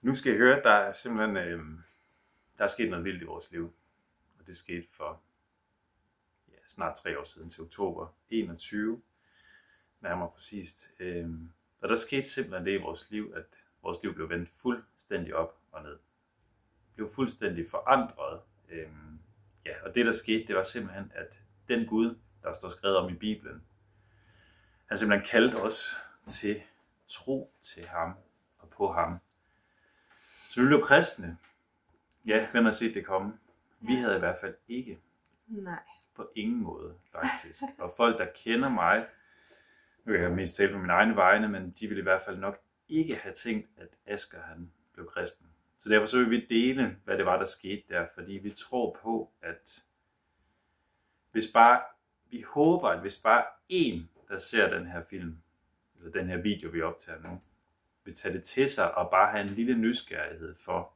Nu skal I høre, at der er simpelthen der er sket noget vildt i vores liv. Og det skete for snart 3 år siden, til oktober 21, nærmere præcist. Og der skete simpelthen det i vores liv, at vores liv blev vendt fuldstændig op og ned. Det blev fuldstændig forandret. Og det der skete, det var simpelthen, at den Gud, der står skrevet om i Bibelen, han simpelthen kaldte os til tro til ham og på ham. Så vi blev kristne. Ja, hvem har set det komme? Vi havde i hvert fald ikke. Nej. På ingen måde, faktisk. Og folk, der kender mig, nu kan jeg mest tale på mine egne vegne, men de ville i hvert fald nok ikke have tænkt, at Asger han blev kristen. Så derfor så vil vi dele, hvad det var, der skete der, fordi vi tror på, at vi håber, at hvis bare én, der ser den her film, eller den her video, vi optager nu, vil tage det til sig og bare have en lille nysgerrighed for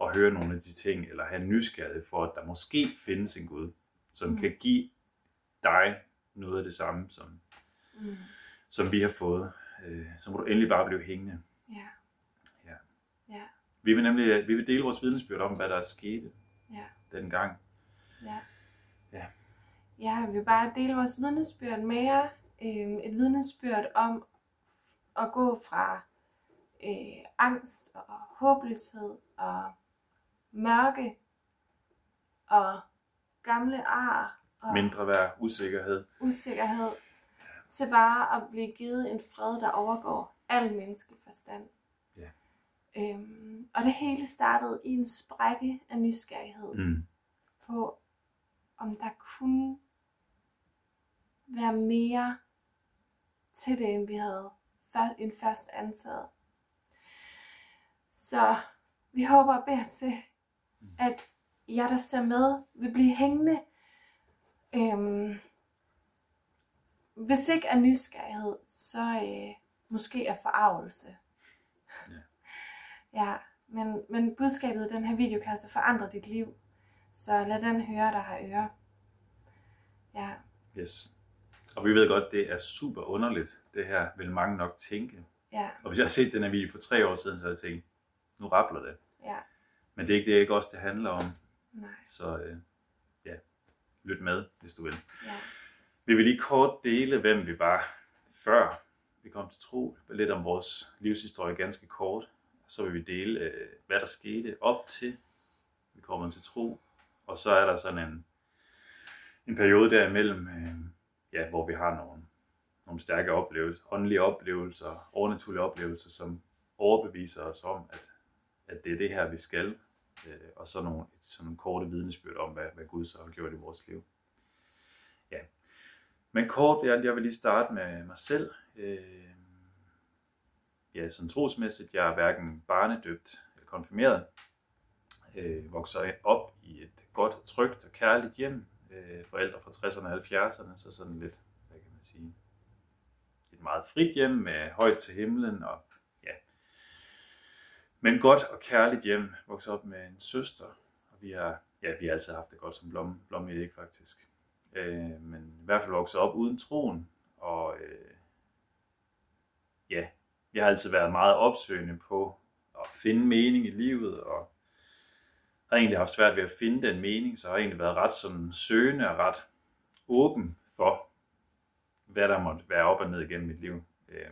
at høre nogle af de ting, eller have en nysgerrighed for, at der måske findes en Gud, som kan give dig noget af det samme, som vi har fået. Så må du endelig bare blive hængende. Ja. Vi vil dele vores vidnesbyrd om, hvad der er sket dengang. Ja, vi vil bare dele vores vidnesbyrd med jer. Et vidnesbyrd om at gå fra angst og håbløshed og mørke og gamle ar og mindre værd, usikkerhed, til bare at blive givet en fred, der overgår al menneskelig forstand. Ja. Og det hele startede i en sprække af nysgerrighed på, om der kunne være mere til det, end vi havde først antaget. Så vi håber og beder til, at jer, der ser med, vil blive hængende. Hvis ikke er nysgerrighed, så måske er forarvelse. Ja, men budskabet i den her video kan altså forandre dit liv. Så lad den høre, der har ører. Ja. Yes. Og vi ved godt, det er super underligt. Det her vil mange nok tænke. Ja. Og hvis jeg har set den her video for 3 år siden, så har jeg tænkt, nu rappler det. Ja. Men det er ikke også det handler om. Nej. Så lyt med, hvis du vil. Ja. Vi vil lige kort dele, hvem vi var, før vi kom til tro. Lidt om vores livshistorie ganske kort. Så vil vi dele, hvad der skete op til vi kommer til tro. Og så er der sådan en periode derimellem, hvor vi har nogle stærke oplevelser, åndelige oplevelser, overnaturlige oplevelser, som overbeviser os om, at det er det her, vi skal. Og så nogle korte vidnesbyrd om, hvad Gud så har gjort i vores liv. Ja. Men kort, jeg vil lige starte med mig selv. Sådan trosmæssigt, jeg er hverken barnedøbt eller konfirmeret. Vokser op i et godt, trygt og kærligt hjem. Forældre fra 60'erne og 70'erne, så sådan lidt, hvad kan man sige, et meget frit hjem med højt til himlen og men godt og kærligt hjem. Vokset op med en søster, og vi har altid haft det godt som blomme i det, ikke faktisk. Men i hvert fald vokset op uden troen, og jeg har altid været meget opsøgende på at finde mening i livet, og har egentlig haft svært ved at finde den mening, så har jeg egentlig været ret sådan søgende og ret åben for, hvad der måtte være op og ned igennem mit liv.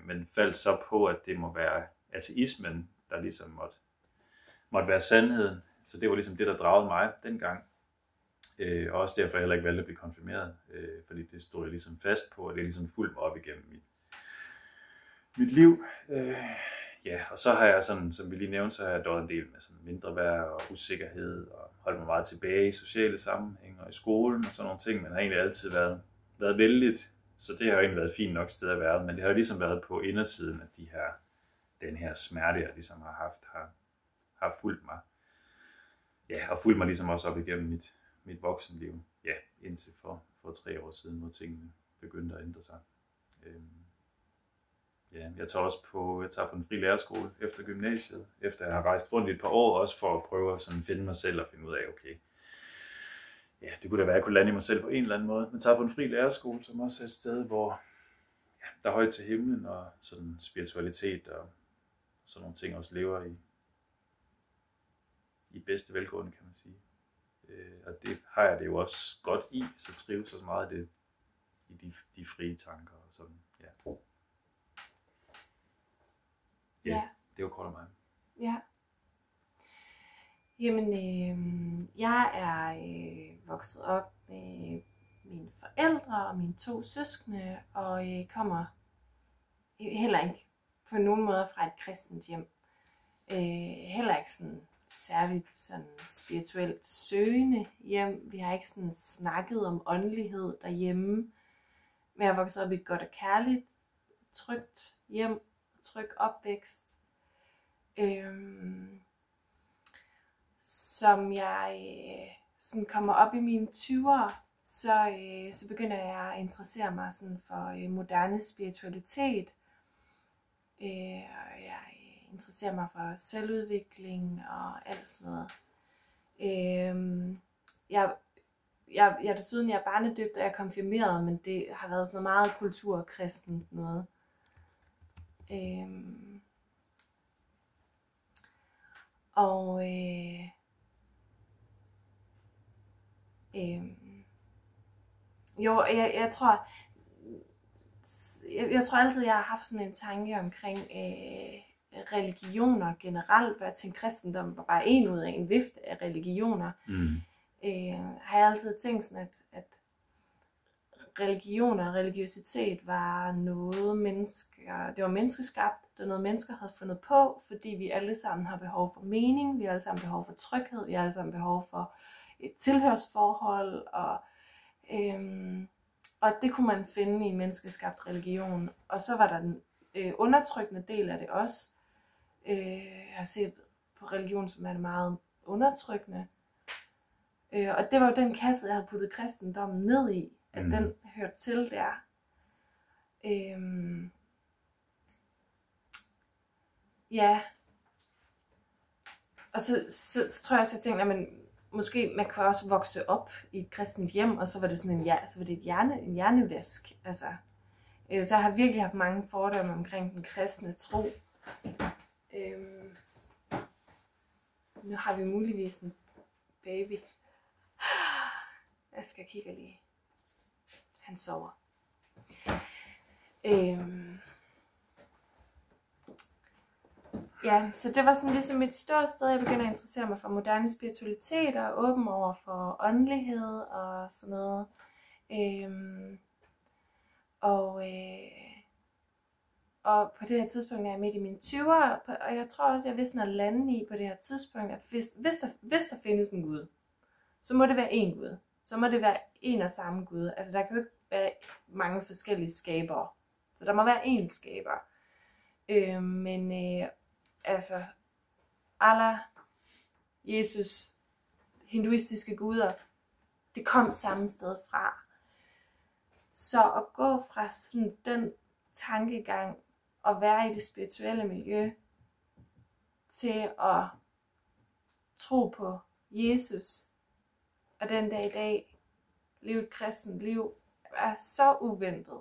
Men faldt så på, at det må være ateismen, der ligesom måtte være sandheden. Så det var ligesom det, der dragede mig dengang. Og også derfor heller ikke valgte at blive konfirmeret, fordi det stod jeg ligesom fast på, og det ligesom fulgt mig op igennem mit liv. Og så har jeg sådan, som vi lige nævnte, så har jeg døjet en del med sådan mindre værd og usikkerhed, og holdt mig meget tilbage i sociale sammenhæng og i skolen og sådan nogle ting, men har egentlig altid været vældigt, så det har jo egentlig været fint nok sted at være, men det har jo ligesom været på indersiden af den her smerte, jeg ligesom har haft, har fulgt mig. Ja, og fulgt mig ligesom også op igennem mit voksenliv, indtil for 3 år siden, hvor tingene begyndte at ændre sig. Jeg tager på en fri lærerskole efter gymnasiet, efter jeg har rejst rundt i et par år, også for at prøve at sådan finde mig selv og finde ud af, okay, det kunne da være, at jeg kunne lande i mig selv på en eller anden måde. Men tager på en fri lærerskole, som også er et sted, hvor der er højt til himlen, og sådan spiritualitet og sådan nogle ting også lever i bedste velgående, kan man sige. Og det har jeg det jo også godt i, så trives jeg så meget det, i de frie tanker og sådan, ja. Ja, det var kort af mig. Ja. Jamen, jeg er vokset op med mine forældre og mine 2 søskende, og kommer heller ikke på nogen måde fra et kristent hjem. Heller ikke sådan særligt sådan spirituelt søgende hjem. Vi har ikke sådan snakket om åndelighed derhjemme. Men jeg er vokset op i et godt og kærligt, trygt hjem, tryg opvækst. Som jeg sådan kommer op i mine 20'ere, så begynder jeg at interessere mig sådan for moderne spiritualitet. Jeg interesserer mig for selvudvikling og alt sådan noget. Jeg er desuden barnedøbt, og jeg er konfirmeret, men det har været sådan noget meget kulturkristent noget. Jeg tror altid, jeg har haft sådan en tanke omkring religioner generelt, hvor jeg tænkte, kristendom var bare en ud af en vifte af religioner. Har jeg altid tænkt sådan, at religioner og religiøsitet var noget det var menneskeskabt, det var noget mennesker havde fundet på, fordi vi alle sammen har behov for mening, vi har alle sammen behov for tryghed, vi har alle sammen behov for et tilhørsforhold, og det kunne man finde i en menneskeskabt religion. Og så var der den undertrykkende del af det også. Jeg har set på religion, som er det meget undertrykkende. Og det var jo den kasse, jeg havde puttet kristendommen ned i, at den hørte til der. Ja. Og så tror jeg også, jeg tænkte, at måske man kan også vokse op i et kristent hjem, og så var det sådan en hjernevask. Altså, så jeg har virkelig haft mange fordomme omkring den kristne tro. Nu har vi muligvis en baby. Jeg skal kigge lige. Han sover. Ja, så det var sådan ligesom et ståsted. Jeg begyndte at interessere mig for moderne spiritualitet og åben over for åndelighed og sådan noget. Og på det her tidspunkt er jeg midt i mine 20'ere, og jeg tror også, jeg vidste at lande i på det her tidspunkt, at hvis der findes en Gud, så må det være én Gud. Så må det være en og samme Gud. Altså der kan jo ikke være mange forskellige skabere. Så der må være én skaber. Altså Allah, Jesus, hinduistiske guder, det kom samme sted fra. Så at gå fra sådan den tankegang og være i det spirituelle miljø til at tro på Jesus og den dag i dag leve et kristent liv er så uventet.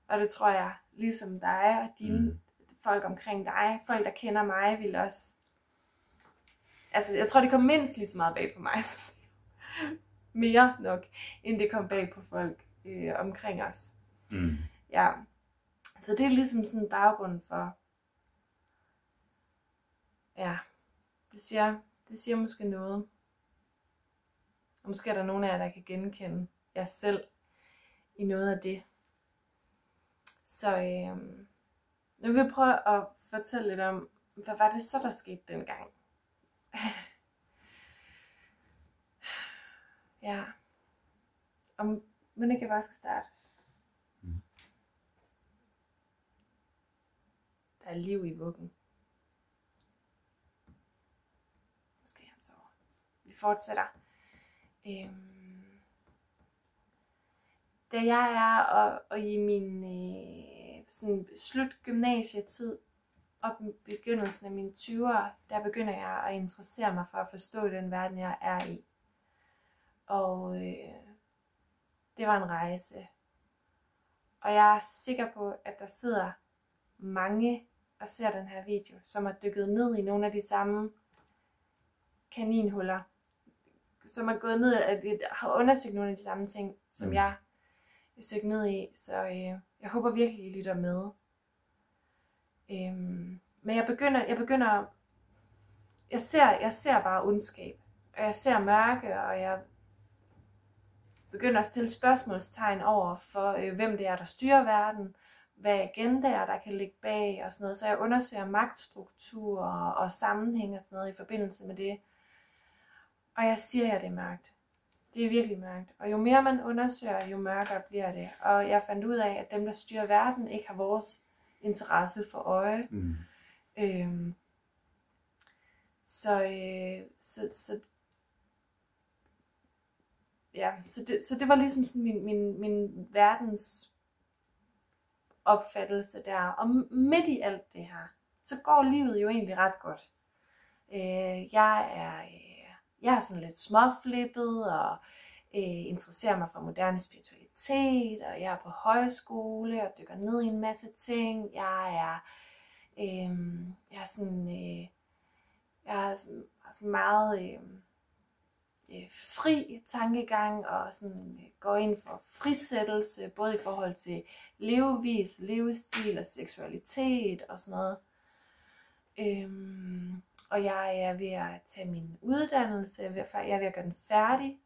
Og det tror jeg, ligesom dig og dine folk omkring dig, folk der kender mig, vil også, altså jeg tror det kom mindst lige så meget bag på mig, mere nok, end det kom bag på folk omkring os. Ja, så det er ligesom sådan en baggrund for, ja, det siger måske noget. Og måske er der nogen af jer, der kan genkende jer selv i noget af det. Så jeg vil prøve at fortælle lidt om, hvad var det så, der skete dengang? Ja. Men ikke bare skal starte. Der er liv i vuggen. Måske han sover. Vi fortsætter. Da jeg er og i min sådan slut gymnasietid, op i begyndelsen af mine 20'ere, der begynder jeg at interessere mig for at forstå den verden, jeg er i. Og det var en rejse. Og jeg er sikker på, at der sidder mange og ser den her video, som har dykket ned i nogle af de samme kaninhuller, som er gået ned, at det har undersøgt nogle af de samme ting, som jeg har søgt ned i. Så jeg håber virkelig, I lytter med. Men jeg ser bare ondskab, og jeg ser mørke, og jeg begynder at stille spørgsmålstegn over for, hvem det er, der styrer verden, hvad agendaer, der kan ligge bag og sådan noget. Så jeg undersøger magtstrukturer og sammenhæng og sådan noget i forbindelse med det. Og jeg siger jer, det er mørkt. Det er virkelig mørkt. Og jo mere man undersøger, jo mørkere bliver det. Og jeg fandt ud af, at dem, der styrer verden, ikke har vores interesse for øje. Så det var ligesom sådan min verdens opfattelse der. Og midt i alt det her, så går livet jo egentlig ret godt. Jeg er sådan lidt småflippet og interesserer mig for moderne spiritualitet, og jeg er på højskole og dykker ned i en masse ting. Jeg er sådan meget fri tankegang og sådan går ind for frisættelse, både i forhold til levevis, levestil og seksualitet og sådan noget. Og jeg er ved at tage min uddannelse, jeg er ved at gøre den færdig,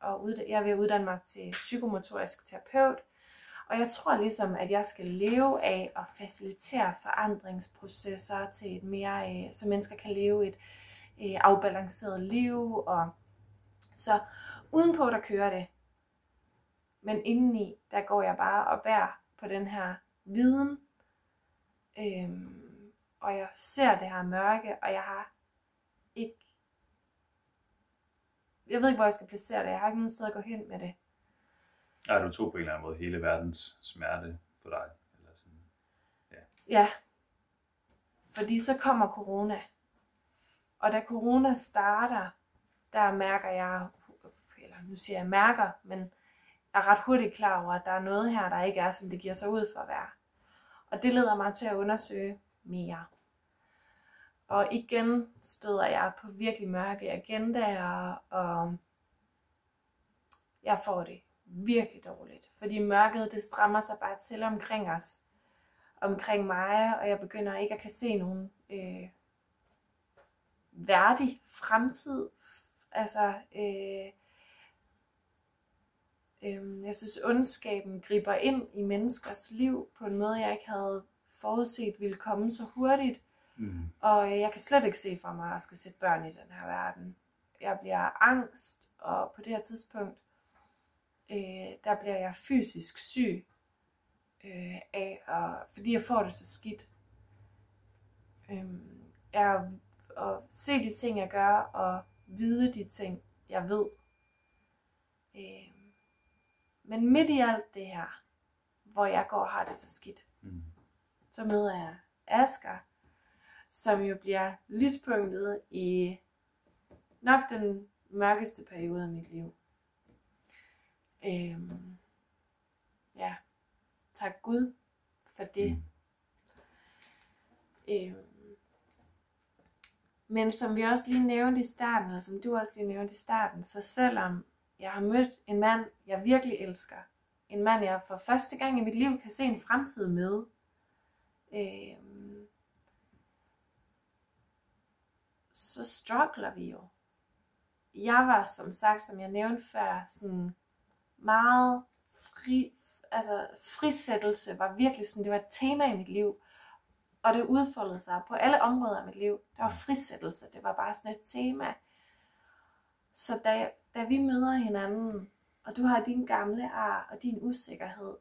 og jeg er ved at uddanne mig til psykomotorisk terapeut. Og jeg tror ligesom, at jeg skal leve af at facilitere forandringsprocesser til et mere, så mennesker kan leve et afbalanceret liv. Og så udenpå der kører det, men indeni der går jeg bare og bærer på den her viden. Og jeg ser det her mørke, og jeg ved ikke, hvor jeg skal placere det. Jeg har ikke nogen sted at gå hen med det. Ej, du tog på en eller anden måde hele verdens smerte på dig. Eller sådan. Ja. Fordi så kommer corona. Og da corona starter, der mærker jeg, eller nu siger jeg mærker, men jeg er ret hurtigt klar over, at der er noget her, der ikke er, som det giver sig ud for at være. Og det leder mig til at undersøge mere. Og igen støder jeg på virkelig mørke agendaer, og jeg får det virkelig dårligt. Fordi mørket, det strammer sig bare til omkring os, omkring mig, og jeg begynder ikke at kan se nogen værdig fremtid. Altså, jeg synes, ondskaben griber ind i menneskers liv på en måde, jeg ikke havde forudset ville komme så hurtigt. Og jeg kan slet ikke se for mig, at jeg skal sætte børn i den her verden. Jeg bliver angst, og på det her tidspunkt, der bliver jeg fysisk syg fordi jeg får det så skidt. At se de ting, jeg gør, og vide de ting, jeg ved. Men midt i alt det her, hvor jeg går og har det så skidt, så møder jeg Asger, som jo bliver lyspunktet i nok den mørkeste periode af mit liv. Ja, tak Gud for det. Men som vi også lige nævnte i starten, eller som du også lige nævnte i starten, så selvom jeg har mødt en mand, jeg virkelig elsker, en mand, jeg for første gang i mit liv kan se en fremtid med, så struggler vi jo. Jeg var som sagt, som jeg nævnte før, sådan meget frisættelse var virkelig sådan, det var et tema i mit liv. Og det udfoldede sig på alle områder af mit liv. Der var frisættelse, det var bare sådan et tema. Så da vi møder hinanden, og du har din gamle ar og din usikkerhed,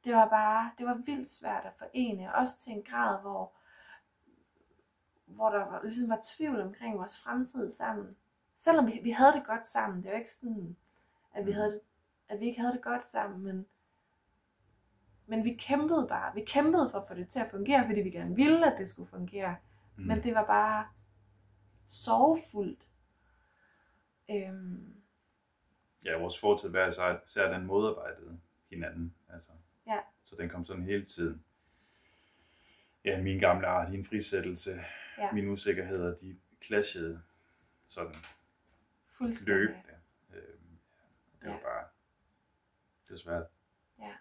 det var vildt svært at forene. Også til en grad, hvor der ligesom var tvivl omkring vores fremtid sammen. Selvom vi havde det godt sammen. Det var ikke sådan, at vi ikke havde det godt sammen, men vi kæmpede bare. Vi kæmpede for at få det til at fungere, fordi vi gerne ville, at det skulle fungere. Men det var bare sorgfuldt. Ja, vores fortid hver især den modarbejdede hinanden. Altså. Ja. Så den kom sådan hele tiden. Ja, min gamle art, din frisættelse, mine usikkerheder, de clashede sådan Fuldstændig. løbende. Det var bare, det var svært. Ja,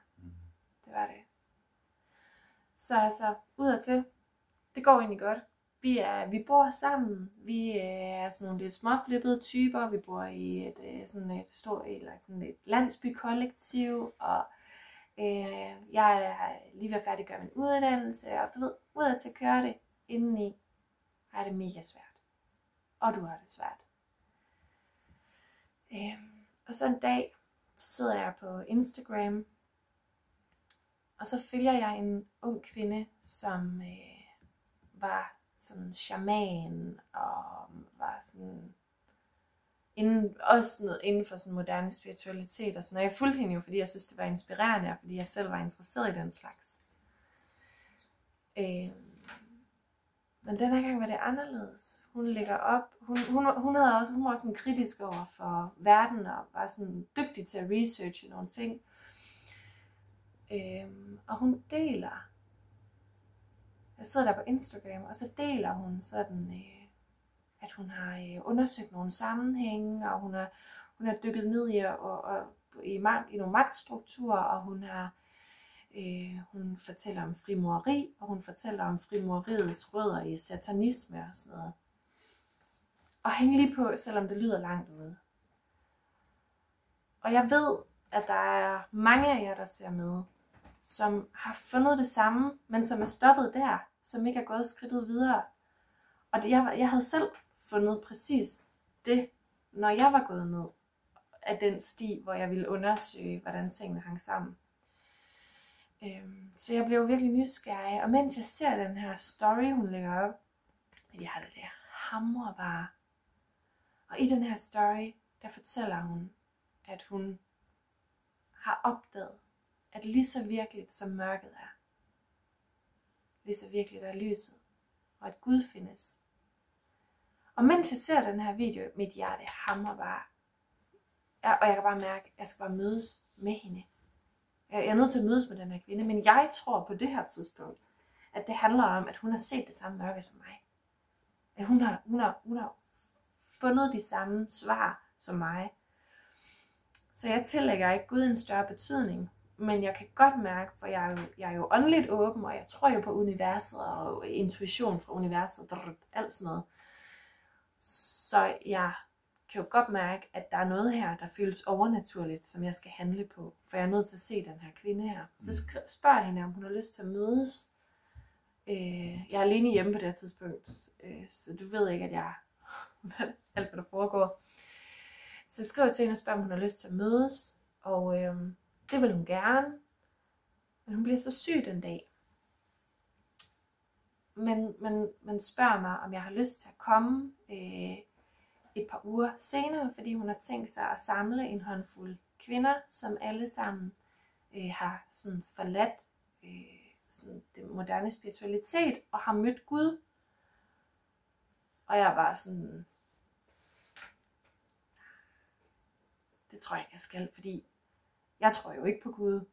det var det. Så altså, udadtil, det går egentlig godt. Vi bor sammen. Vi er sådan nogle lidt småflippede typer. Vi bor i et landsbykollektiv, og jeg er lige ved at færdiggøre min uddannelse, og du ved, udadtil kører det indeni, har det mega svært. Og du har det svært. Og så en dag, så sidder jeg på Instagram, og så følger jeg en ung kvinde, som var sådan shaman, og var sådan også noget inden for sådan moderne spiritualitet og sådan. Og jeg fulgte hende jo, fordi jeg synes, det var inspirerende, og fordi jeg selv var interesseret i den slags. Men den her gang var det anderledes. Hun lægger op. Hun var sådan kritisk over for verden, og var sådan dygtig til at researche nogle ting. Og hun deler. Jeg sidder der på Instagram, og så deler hun sådan, at hun har undersøgt nogle sammenhænge, og hun har dykket ned i nogle magtstrukturer, og hun fortæller om frimureri, og hun fortæller om frimureriets rødder i satanisme og sådan noget. Og hæng lige på, selvom det lyder langt ude. Og jeg ved, at der er mange af jer, der ser med, som har fundet det samme, men som er stoppet der, som ikke er gået skridtet videre. Og jeg havde selv fundet præcis det, når jeg var gået ned af den sti, hvor jeg ville undersøge, hvordan tingene hang sammen. Så jeg blev virkelig nysgerrig, og mens jeg ser den her story, hun lægger op, jeg har det der hammervare. Og i den her story, der fortæller hun, at hun har opdaget, at lige så virkeligt som mørket er, lige så virkeligt er lyset, og at Gud findes. Og mens jeg ser den her video, mit hjerte hamrer bare. Og jeg kan bare mærke, at jeg skal bare mødes med hende. Jeg er nødt til at mødes med den her kvinde, men jeg tror på det her tidspunkt, at det handler om, at hun har set det samme mørke som mig. At hun har fundet de samme svar som mig. Så jeg tillægger ikke Gud en større betydning, men jeg kan godt mærke, for jeg er jo åndeligt åben, og jeg tror jo på universet og intuition fra universet, alt sådan noget. Så jeg kan jo godt mærke, at der er noget her, der føles overnaturligt, som jeg skal handle på, for jeg er nødt til at se den her kvinde her. Så spørger jeg hende, om hun har lyst til at mødes. Jeg er alene hjemme på det her tidspunkt, så du ved ikke, at jeg alt, hvad der foregår. Så jeg skriver til hende og spørger, om hun har lyst til at mødes, og det vil hun gerne, men hun bliver så syg den dag. Men spørger mig, om jeg har lyst til at komme et par uger senere, fordi hun har tænkt sig at samle en håndfuld kvinder, som alle sammen har sådan forladt sådan det moderne spiritualitet og har mødt Gud. Og jeg var sådan, det tror jeg ikke, jeg skal, fordi jeg tror jo ikke på Gud.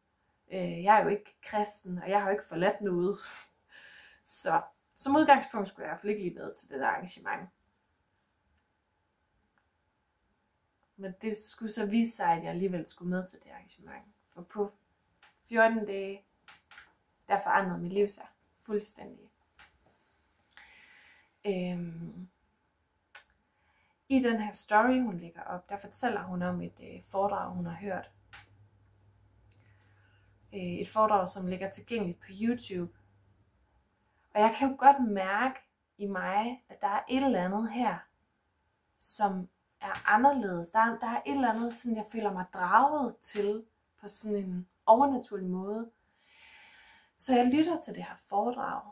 Jeg er jo ikke kristen, og jeg har jo ikke forladt noget. Så som udgangspunkt skulle jeg i hvert fald ikke lige været til det der arrangement. Men det skulle så vise sig, at jeg alligevel skulle med til det arrangement. For på 14 dage, der forandrede mit liv sig fuldstændig. I den her story, hun lægger op, der fortæller hun om et foredrag, hun har hørt. Et foredrag, som ligger tilgængeligt på YouTube. Og jeg kan jo godt mærke i mig, at der er et eller andet her, som er anderledes. Der er et eller andet, som jeg føler mig draget til på sådan en overnaturlig måde. Så jeg lytter til det her foredrag.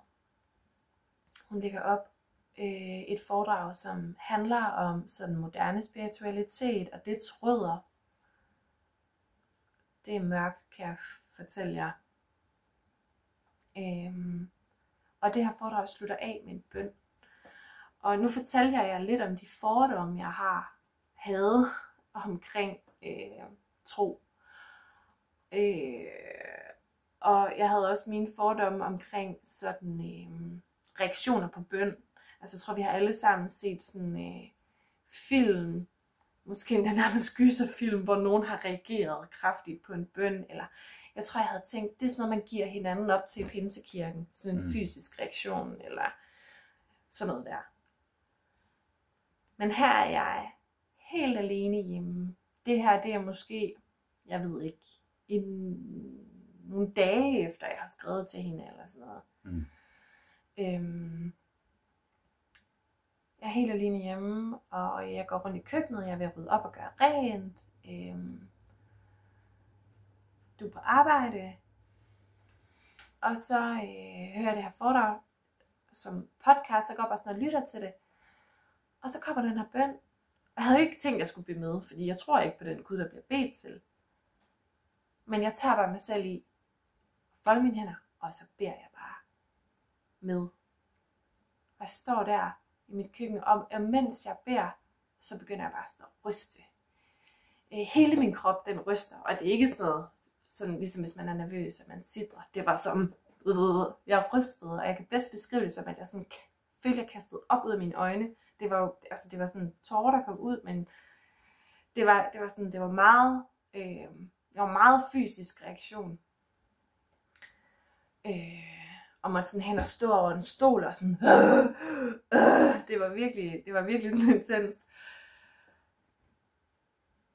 Hun lægger op et foredrag, som handler om sådan moderne spiritualitet og dets rødder. Det er mørkt, kan jeg fortælle jer. Og det her foredrag slutter af med en bøn. Og nu fortalte jeg jer lidt om de fordomme, jeg havde omkring tro. Og jeg havde også mine fordomme omkring sådan reaktioner på bøn. Altså jeg tror, vi har alle sammen set sådan film, måske endda nærmest gyserfilm, hvor nogen har reageret kraftigt på en bøn, eller jeg tror, jeg havde tænkt, det er sådan noget, man giver hinanden op til i pinsekirken, sådan en fysisk reaktion, eller sådan noget der. Men her er jeg helt alene hjemme. Det her, det er måske, jeg ved ikke, nogle dage efter, jeg har skrevet til hende, eller sådan noget. Jeg er helt alene hjemme, og jeg går rundt i køkkenet, jeg vil rydde op og gøre rent. Du er på arbejde, og så hører jeg det her foredrag som podcast, så går jeg bare sådan og lytter til det. Og så kommer den her bøn. Jeg havde jo ikke tænkt, at jeg skulle blive med, fordi jeg tror ikke på den Gud, der bliver bedt til. Men jeg tager bare mig selv i at folde mine hænder, og så beder jeg bare med. Og jeg står der i mit køkken, og mens jeg beder, så begynder jeg bare sådan at ryste. Hele min krop, den ryster, og det er ikke sådan noget, sådan ligesom hvis man er nervøs, og man sidder. Det var som, jeg rystede, og jeg kan bedst beskrive det som, at jeg sådan følte, jeg kastede op ud af mine øjne. Det var jo, altså det var sådan tårer, der kom ud, men det var meget fysisk reaktion. Og måtte sådan hen og stå over en stol og sådan, det var virkelig sådan intenst.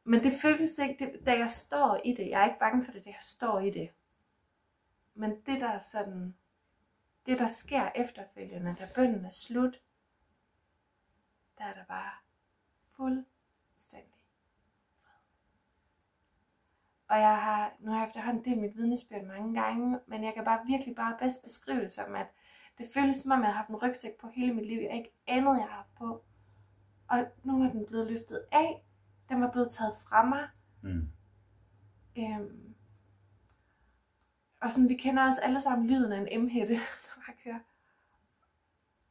Men det føltes ikke, da jeg står i det, jeg er ikke bange for det, da jeg står i det. Men det der sker efterfølgende, da bønnen er slut, der er der bare fuldstændig fred. Og nu har jeg efterhånden delt mit vidnesbyrd mange gange, men jeg kan virkelig bare bedst beskrive det som, at det føles som om, jeg har haft en rygsæk på hele mit liv, jeg ikke anede, jeg har haft på. Og nu er den blevet løftet af, den var blevet taget fra mig. Og sådan, vi kender også alle sammen lyden af en M-hætte, der bare kører.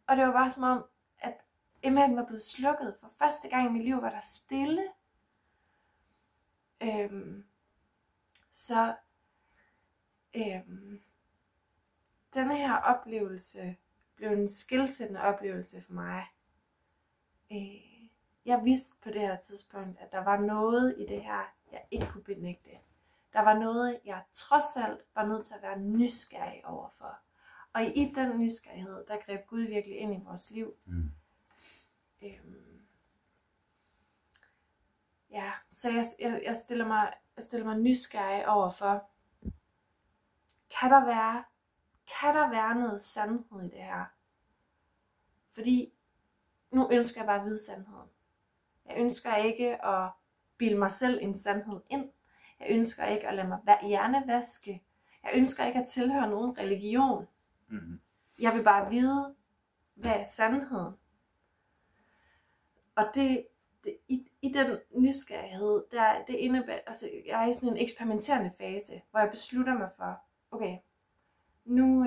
Og det var bare som om, at M-hætten var blevet slukket. For første gang i mit liv var der stille. Denne her oplevelse blev en skelsættende oplevelse for mig. Jeg vidste på det her tidspunkt, at der var noget i det her, jeg ikke kunne benægte. Der var noget, jeg trods alt var nødt til at være nysgerrig overfor. Og i den nysgerrighed, der greb Gud virkelig ind i vores liv. Så jeg stiller mig nysgerrig overfor, kan der være noget sandhed i det her? Fordi nu ønsker jeg bare at vide sandheden. Jeg ønsker ikke at bilde mig selv en sandhed ind. Jeg ønsker ikke at lade mig hjernevaske. Jeg ønsker ikke at tilhøre nogen religion. Jeg vil bare vide, hvad er sandheden. Og i den nysgerrighed, det indebærer, altså jeg er i sådan en eksperimenterende fase, hvor jeg beslutter mig for, okay, nu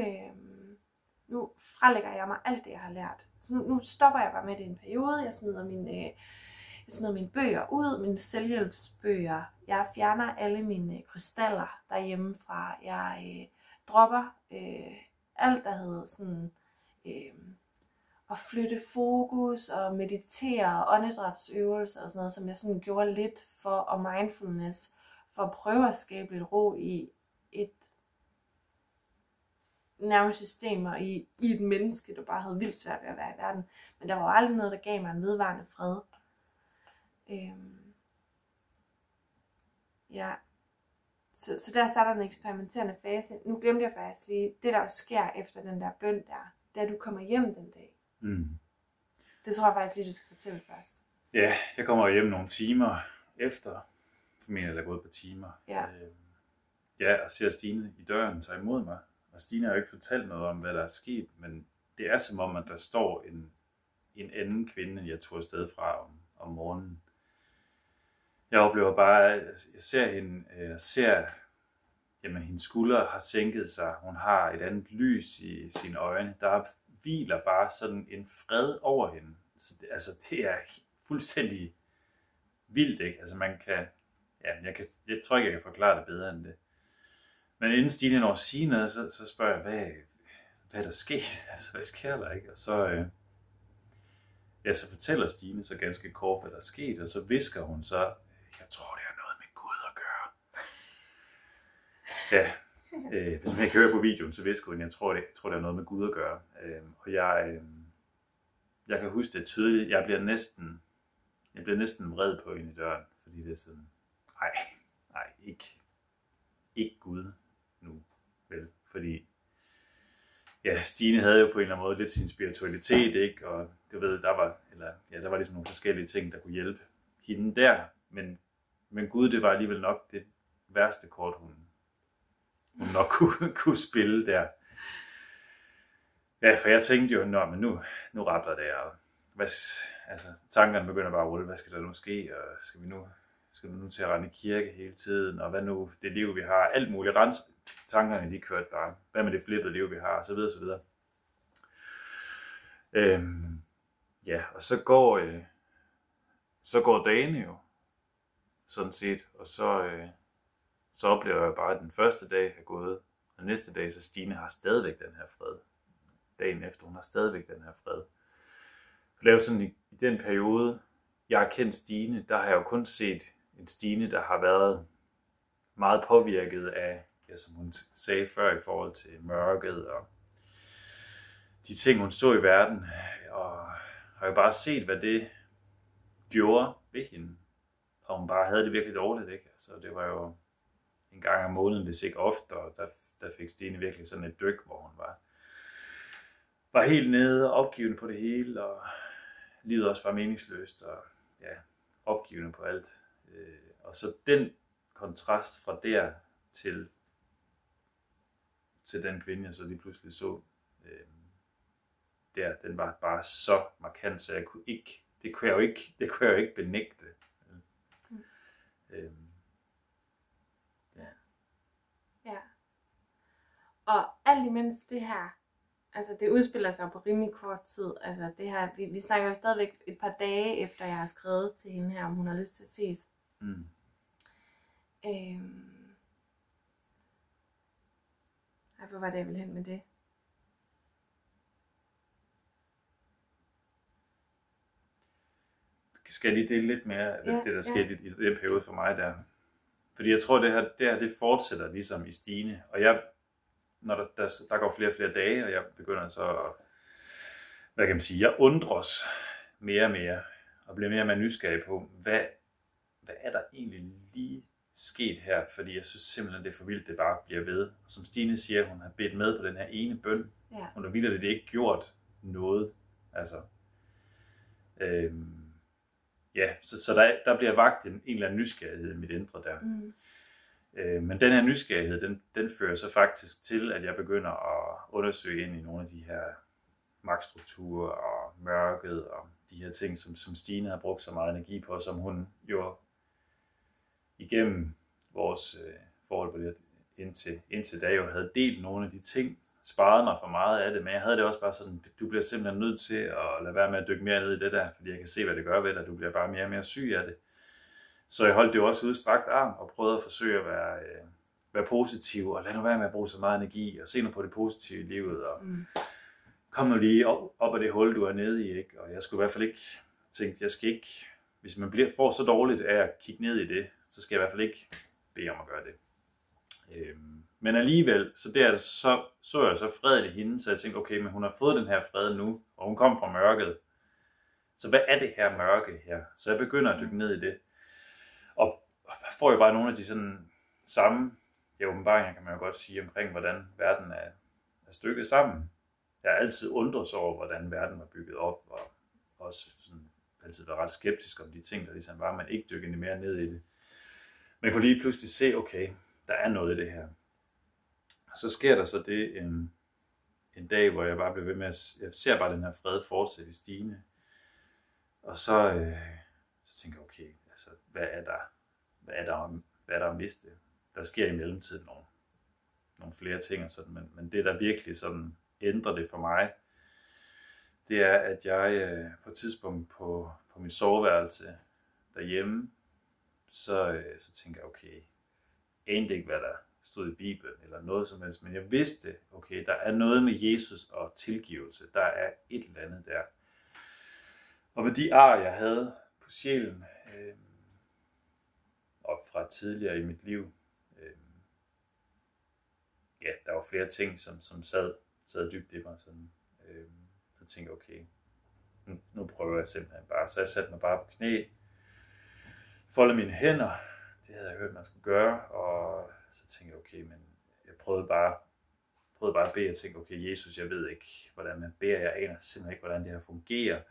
frelægger jeg mig alt det, jeg har lært. Så nu stopper jeg bare med det en periode. Jeg smider mine bøger ud, mine selvhjælpsbøger. Jeg fjerner alle mine krystaller derhjemmefra. Jeg dropper alt, der hedder sådan at flytte fokus og meditere og åndedrætsøvelser og sådan noget, som jeg sådan gjorde lidt for, og mindfulness, for at prøve at skabe lidt ro i et nervesystem og i et menneske, der bare havde vildt svært ved at være i verden. Men der var jo aldrig noget, der gav mig en vedvarende fred. Så der starter den eksperimenterende fase. Nu glemte jeg faktisk lige, det der jo sker efter den der bøn der, da du kommer hjem den dag. Det tror jeg faktisk lige, du skal fortælle først. Ja, jeg kommer hjem nogle timer efter, formentlig er gået på timer. Og ser Stine i døren tage imod mig. Og Stine har jo ikke fortalt noget om, hvad der er sket, men det er som om, at der står en anden kvinde, end jeg tog afsted fra om morgenen. Jeg oplever bare, at jeg ser hende, jamen hendes skuldre har sænket sig, hun har et andet lys i sine øjne, der hviler bare sådan en fred over hende. Så det er fuldstændig vildt, ikke? Altså jeg tror ikke, jeg kan forklare det bedre end det. Men inden Stine når at sige noget, så spørger jeg, hvad er der sket? Altså, hvad sker der, ikke? Og så ja, så fortæller Stine så ganske kort, hvad der er sket, og så visker hun så, jeg tror, det har noget med Gud at gøre. Ja, hvis man ikke hører på videoen, så visker hun, jeg tror, det har noget med Gud at gøre. Og jeg kan huske det tydeligt, jeg bliver næsten vred på hende i døren, fordi det er sådan, nej, ikke Gud nu, vel, fordi ja, Stine havde jo på en eller anden måde lidt sin spiritualitet, ikke? Og du ved, der var ligesom nogle forskellige ting, der kunne hjælpe hende der. Men Gud, det var alligevel nok det værste kort, hun nok kunne spille der. Ja, for jeg tænkte jo, men nu rappler det, og tankerne begynder bare at rulle. Hvad skal der nu ske? Og skal vi nu til at rende i kirke hele tiden? Og hvad nu det liv, vi har? Alt muligt. Tankerne, de kørte bare. Hvad med det flippede liv, vi har? Og så videre, så videre. Ja, og så går dagene jo. Sådan set. Og så oplever jeg bare, at den første dag er gået. Og næste dag, så Stine har stadigvæk den her fred. Dagen efter, hun har stadigvæk den her fred. For det er jo sådan, i den periode, jeg har kendt Stine, der har jeg jo kun set en Stine, der har været meget påvirket af, ja, som hun sagde før, i forhold til mørket og de ting, hun så i verden. Og har jo bare set, hvad det gjorde ved hende. Og hun bare havde det virkelig dårligt, ikke? Altså, det var jo en gang om måneden, hvis ikke ofte, og der fik Stine virkelig sådan et dyk, hvor hun var helt nede og opgivende på det hele, og livet også var meningsløst, og ja, opgivende på alt. Og så den kontrast fra der til den kvinde, jeg så lige pludselig så, den var bare så markant, så det kunne jeg jo ikke benægte. Ja. Og alt imens det her, altså det udspiller sig på rimelig kort tid. Altså det her, vi snakker jo stadigvæk et par dage efter jeg har skrevet til hende her, om hun har lyst til at ses. Hvor var det, jeg ville hen med det? Skal jeg lige dele lidt mere af det, der skete i den periode for mig der? Fordi jeg tror, det fortsætter ligesom i Stine. Og når der går flere og flere dage, og jeg begynder så at, hvad kan man sige, jeg undres mere og mere, og bliver mere og mere nysgerrig på, hvad er der egentlig lige sket her? Fordi jeg synes simpelthen, det er for vildt, det bare bliver ved. Og som Stine siger, hun har bedt med på den her ene bøn. Ja. Hun har vildt, det ikke gjort noget. Altså, ja, så der bliver vagt en eller anden nysgerrighed i mit indre der. Men den her nysgerrighed, den fører så faktisk til, at jeg begynder at undersøge ind i nogle af de her magtstrukturer og mørket og de her ting, som Stine har brugt så meget energi på, som hun jo igennem vores forhold på det indtil da jo havde delt nogle af de ting, sparede mig for meget af det, men jeg havde det også bare sådan, du bliver simpelthen nødt til at lade være med at dykke mere ned i det der, fordi jeg kan se, hvad det gør ved dig, du bliver bare mere og mere syg af det. Så jeg holdt det jo også udstrakt arm og prøvede at forsøge at være positiv, og lad nu være med at bruge så meget energi, og se nu på det positive i livet, og kom nu lige op af det hul, du er nede i, ikke? Og jeg skulle i hvert fald ikke tænke, jeg skal ikke, hvis man får så dårligt af at kigge ned i det, så skal jeg i hvert fald ikke bede om at gøre det. Men alligevel, så jeg så fred i hende, så jeg tænkte, okay, men hun har fået den her fred nu, og hun kom fra mørket. Så hvad er det her mørke her? Så jeg begynder at dykke ned i det. Og får jo bare nogle af de sådan samme åbenbaringer, kan man jo godt sige, omkring hvordan verden er stykket sammen. Jeg har altid undret sig over, hvordan verden var bygget op, og også sådan, altid været ret skeptisk om de ting, der ligesom var, men ikke dykkede mere ned i det. Men jeg kunne lige pludselig se, okay, der er noget i det her. Og så sker der så det en dag, hvor jeg bare blev ved med jeg ser bare den her fred fortsætte i Stine. Og så tænker jeg, okay, altså, hvad er der at miste? Der sker i mellemtiden nogle flere ting og sådan, men det der virkelig sådan ændrer det for mig, det er, at jeg på et tidspunkt på mit soveværelse derhjemme, så tænker jeg, okay, anede ikke, hvad der stod i Bibelen eller noget som helst, men jeg vidste, okay, der er noget med Jesus og tilgivelse, der er et eller andet der. Og med de ar, jeg havde på sjælen, og fra tidligere i mit liv, ja, der var flere ting, som sad dybt i mig. Sådan, så tænkte jeg, okay, nu prøver jeg simpelthen bare. Så jeg satte mig bare på knæ, foldede mine hænder, det havde jeg hørt, man skulle gøre, og så tænkte jeg, okay, men jeg prøvede bare at bede, og tænkte, okay, Jesus, jeg ved ikke, hvordan man beder, jeg aner simpelthen ikke, hvordan det her fungerer.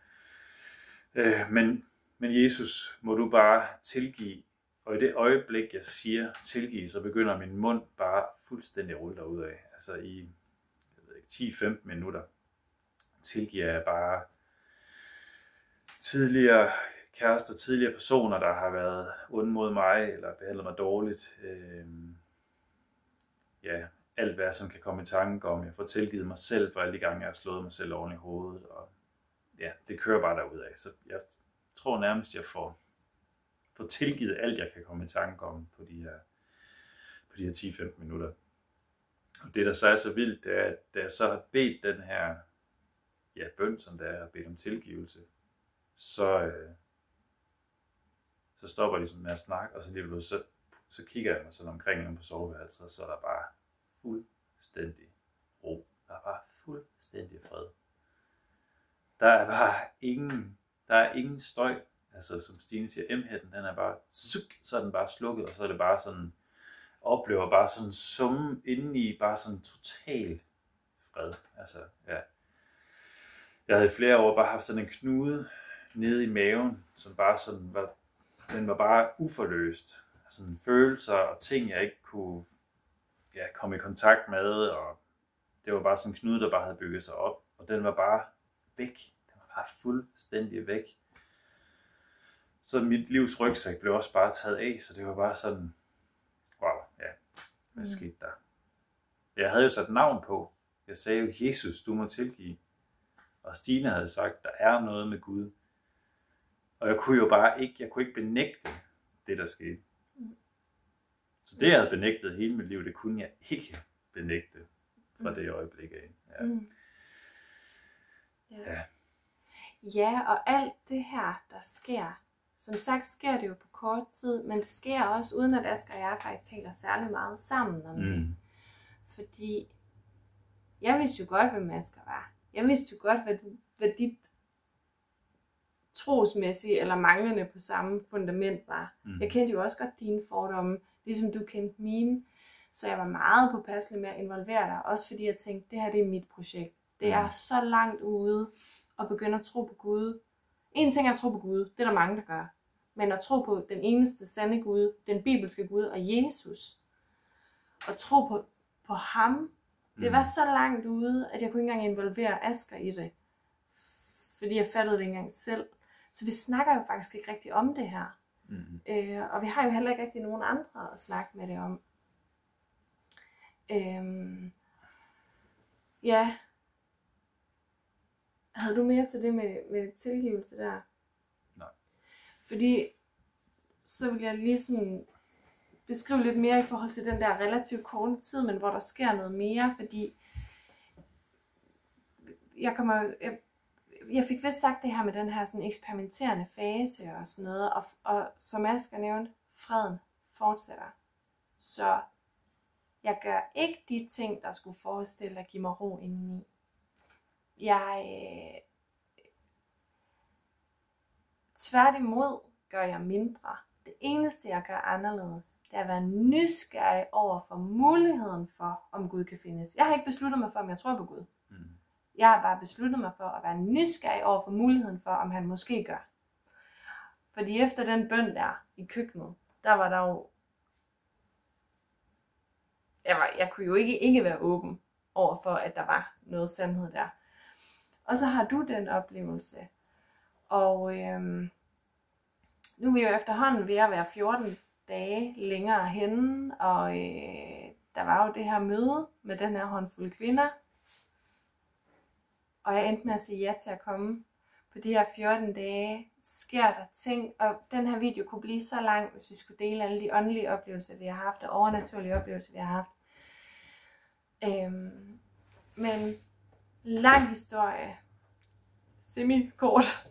Men Jesus, må du bare tilgive, og i det øjeblik, jeg siger tilgive, så begynder min mund bare fuldstændig at rulle derudad. Altså i 10-15 minutter tilgiver jeg bare tidligere kærester, tidligere personer, der har været onde mod mig, eller behandlet mig dårligt. Ja, alt hvad som kan komme i tanke om. Jeg får tilgivet mig selv for alle de gange, jeg har slået mig selv oven i hovedet. Og ja, det kører bare derudad. Så jeg tror nærmest, jeg får tilgivet alt, jeg kan komme i tanke om på de her 10-15 minutter. Og det, der så er så vildt, det er, at da jeg så har bedt den her bøn, som der er bedt om tilgivelse, så stopper de sådan med at snakke, og så kigger jeg mig sådan omkring på soveværelset, og så er der bare fuldstændig ro. Der er bare fuldstændig fred. Der er bare ingen støj. Altså som Stine siger, M-hætten, den er bare så er den bare slukket, og så er det bare sådan, oplever bare sådan summen indeni, bare sådan total fred. Altså, ja. Jeg havde i flere år bare haft sådan en knude nede i maven, som bare sådan den var bare uforløst. Sådan følelser og ting, jeg ikke kunne komme i kontakt med, og det var bare sådan en knude, der bare havde bygget sig op, og den var bare væk. Den var bare fuldstændig væk. Så mit livs rygsæk blev også bare taget af, så det var bare sådan, wow, ja, hvad skete der? Jeg havde jo sat navn på. Jeg sagde jo, Jesus, du må tilgive. Og Stine havde sagt, der er noget med Gud. Og jeg kunne ikke benægte det, der skete. Så det, jeg havde benægtet hele mit liv, det kunne jeg ikke benægte fra det øjeblik af. Ja. Ja. Ja, og alt det her, der sker, som sagt sker det jo på kort tid, men det sker også uden at Asger og jeg faktisk taler særlig meget sammen om det. Fordi jeg vidste jo godt, hvem Asger var. Jeg vidste jo godt, hvad dit trosmæssige eller manglende på samme fundament var. Jeg kendte jo også godt dine fordomme, ligesom du kendte mine. Så jeg var meget påpasselig med at involvere dig, også fordi jeg tænkte, det her det er mit projekt. Det er så langt ude at begynde at tro på Gud. En ting er at tro på Gud, det er der mange, der gør. Men at tro på den eneste sande Gud, den bibelske Gud og Jesus, og tro på ham, det var så langt ude, at jeg kunne ikke engang involvere Asger i det. Fordi jeg fattede det ikke engang selv. Så vi snakker jo faktisk ikke rigtig om det her. Og vi har jo heller ikke rigtig nogen andre at snakke med det om. Ja. Havde du mere til det med tilgivelse der? Nej. Fordi så vil jeg lige sådan beskrive lidt mere i forhold til den der relativt korte tid, men hvor der sker noget mere, fordi jeg fik vist sagt det her med den her sådan eksperimenterende fase og sådan noget, og som Asger nævnte, freden fortsætter. Så jeg gør ikke de ting, der skulle forestille at give mig ro indeni. Tværtimod gør jeg mindre. Det eneste, jeg gør anderledes, det er at være nysgerrig over for muligheden for, om Gud kan findes. Jeg har ikke besluttet mig for, om jeg tror på Gud. Jeg har bare besluttet mig for at være nysgerrig over for muligheden for, om han måske gør. Fordi efter den bøn der i køkkenet, der var der jo... Jeg kunne jo ikke være åben over for, at der var noget sandhed der. Og så har du den oplevelse. Og nu er vi jo efterhånden ved at være 14 dage længere henne. Og der var jo det her møde med den her håndfuld kvinder. Og jeg endte med at sige ja til at komme. På de her 14 dage sker der ting. Og den her video kunne blive så lang, hvis vi skulle dele alle de åndelige oplevelser, vi har haft. Og overnaturlige oplevelser, vi har haft. Men lang historie, semi-kort,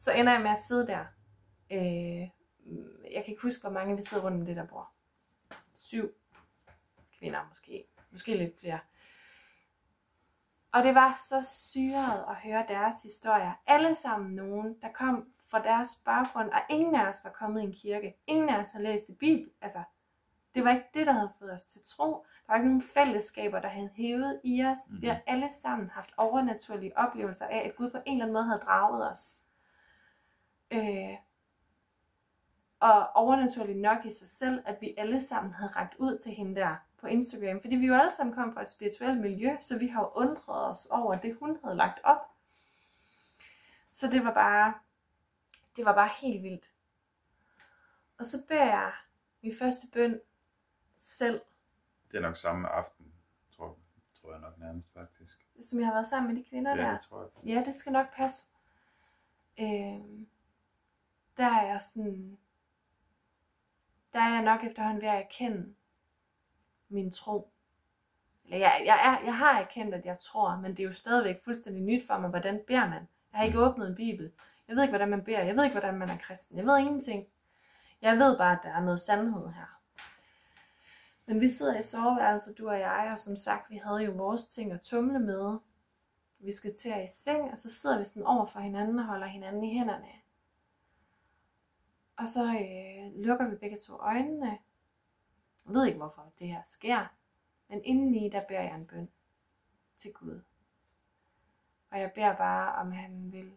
Så ender jeg med at sidde der. Jeg kan ikke huske, hvor mange vi sidder rundt om det der bord. 7 kvinder måske. Måske lidt flere. Og det var så syret at høre deres historier. Alle sammen nogen, der kom fra deres baggrund, og ingen af os var kommet i en kirke. Ingen af os har læst i Bibelen. Altså, det var ikke det, der havde fået os til tro. Der var ikke nogen fællesskaber, der havde hævet i os. Vi har alle sammen haft overnaturlige oplevelser af, at Gud på en eller anden måde havde draget os. Og overnaturligt nok i sig selv, at vi alle sammen havde rakt ud til hende der på Instagram. Fordi vi jo alle sammen kom fra et spirituelt miljø, så vi har jo undret os over det, hun havde lagt op. Så det var bare helt vildt. Og så beder jeg min første bøn selv. Det er nok samme aften, tror jeg nok nærmest faktisk. Som jeg har været sammen med de kvinder der. Det tror jeg. Ja, det skal nok passe. Der er jeg nok efterhånden ved at erkende min tro. Eller jeg har erkendt, at jeg tror, men det er jo stadigvæk fuldstændig nyt for mig, hvordan beder man. Jeg har ikke åbnet en bibel. Jeg ved ikke, hvordan man beder. Jeg ved ikke, hvordan man er kristen. Jeg ved ingenting. Jeg ved bare, at der er noget sandhed her. Men vi sidder i soveværelset, du og jeg, og som sagt, vi havde jo vores ting at tumle med. Vi skal til at i seng, og så sidder vi sådan over for hinanden og holder hinanden i hænderne. Og så lukker vi begge to øjnene. Jeg ved ikke, hvorfor det her sker. Men indeni, der beder jeg en bøn til Gud. Og jeg beder bare, om han vil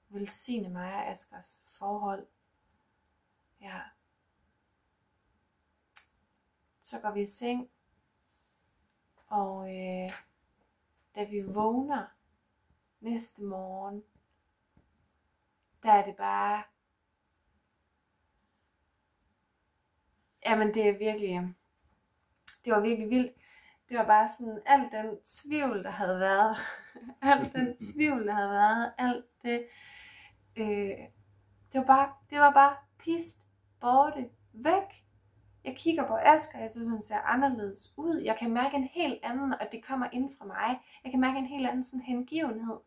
velsigne mig og Askers forhold. Ja. Så går vi i seng. Og da vi vågner næste morgen, der er det bare... Jamen det var virkelig vildt. Det var bare sådan, alt den tvivl, der havde været, alt det, det var bare pist, borte, væk. Jeg kigger på Asger, jeg synes, han ser anderledes ud. Jeg kan mærke en helt anden, og det kommer ind fra mig. Jeg kan mærke en helt anden sådan hengivenhed.